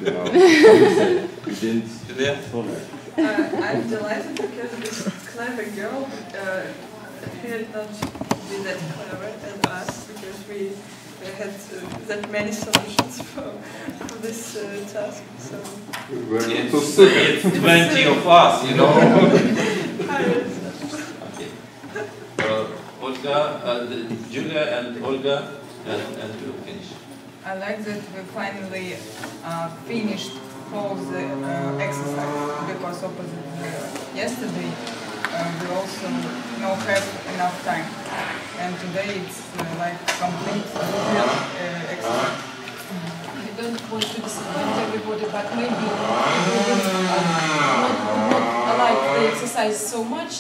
You didn't follow. I'm delighted because this clever girl appeared not to be that clever as us, because we had that many solutions for this task. So it's 20 of us, Olga, Julia and Olga, and we'll finish. I like that we finally finished all the exercise, because opposite yesterday we also not have enough time, and today it's like complete exercise. I don't want to disappoint everybody, but maybe not like the exercise so much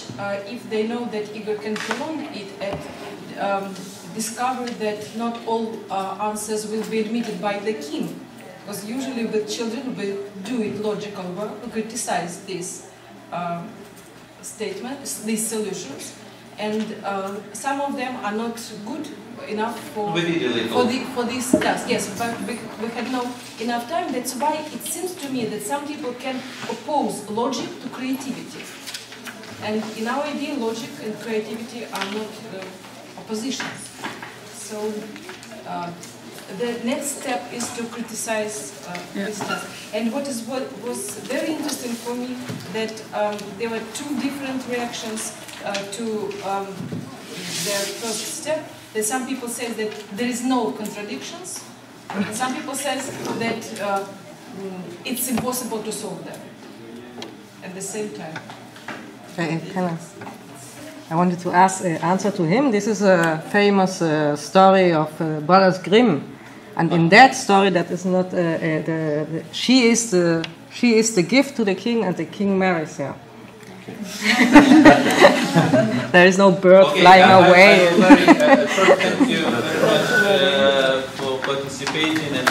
if they know that Igor can prolong it and discover that not all answers will be admitted by the king. Because usually with children we do it logical work, we criticize these statements, these solutions, and some of them are not good enough for this task. Yes, but we had no enough time. That's why it seems to me that some people can oppose logic to creativity, and in our idea, logic and creativity are not oppositions. So the next step is to criticize this task. And what was very interesting for me that there were two different reactions to their first step. That some people say that there is no contradictions, and some people say that it's impossible to solve them at the same time. I wanted to answer to him. This is a famous story of Brothers Grimm, and in that story, that is not she is the gift to the king, and the king marries her. There is no bird flying away. Thank you very much for participating and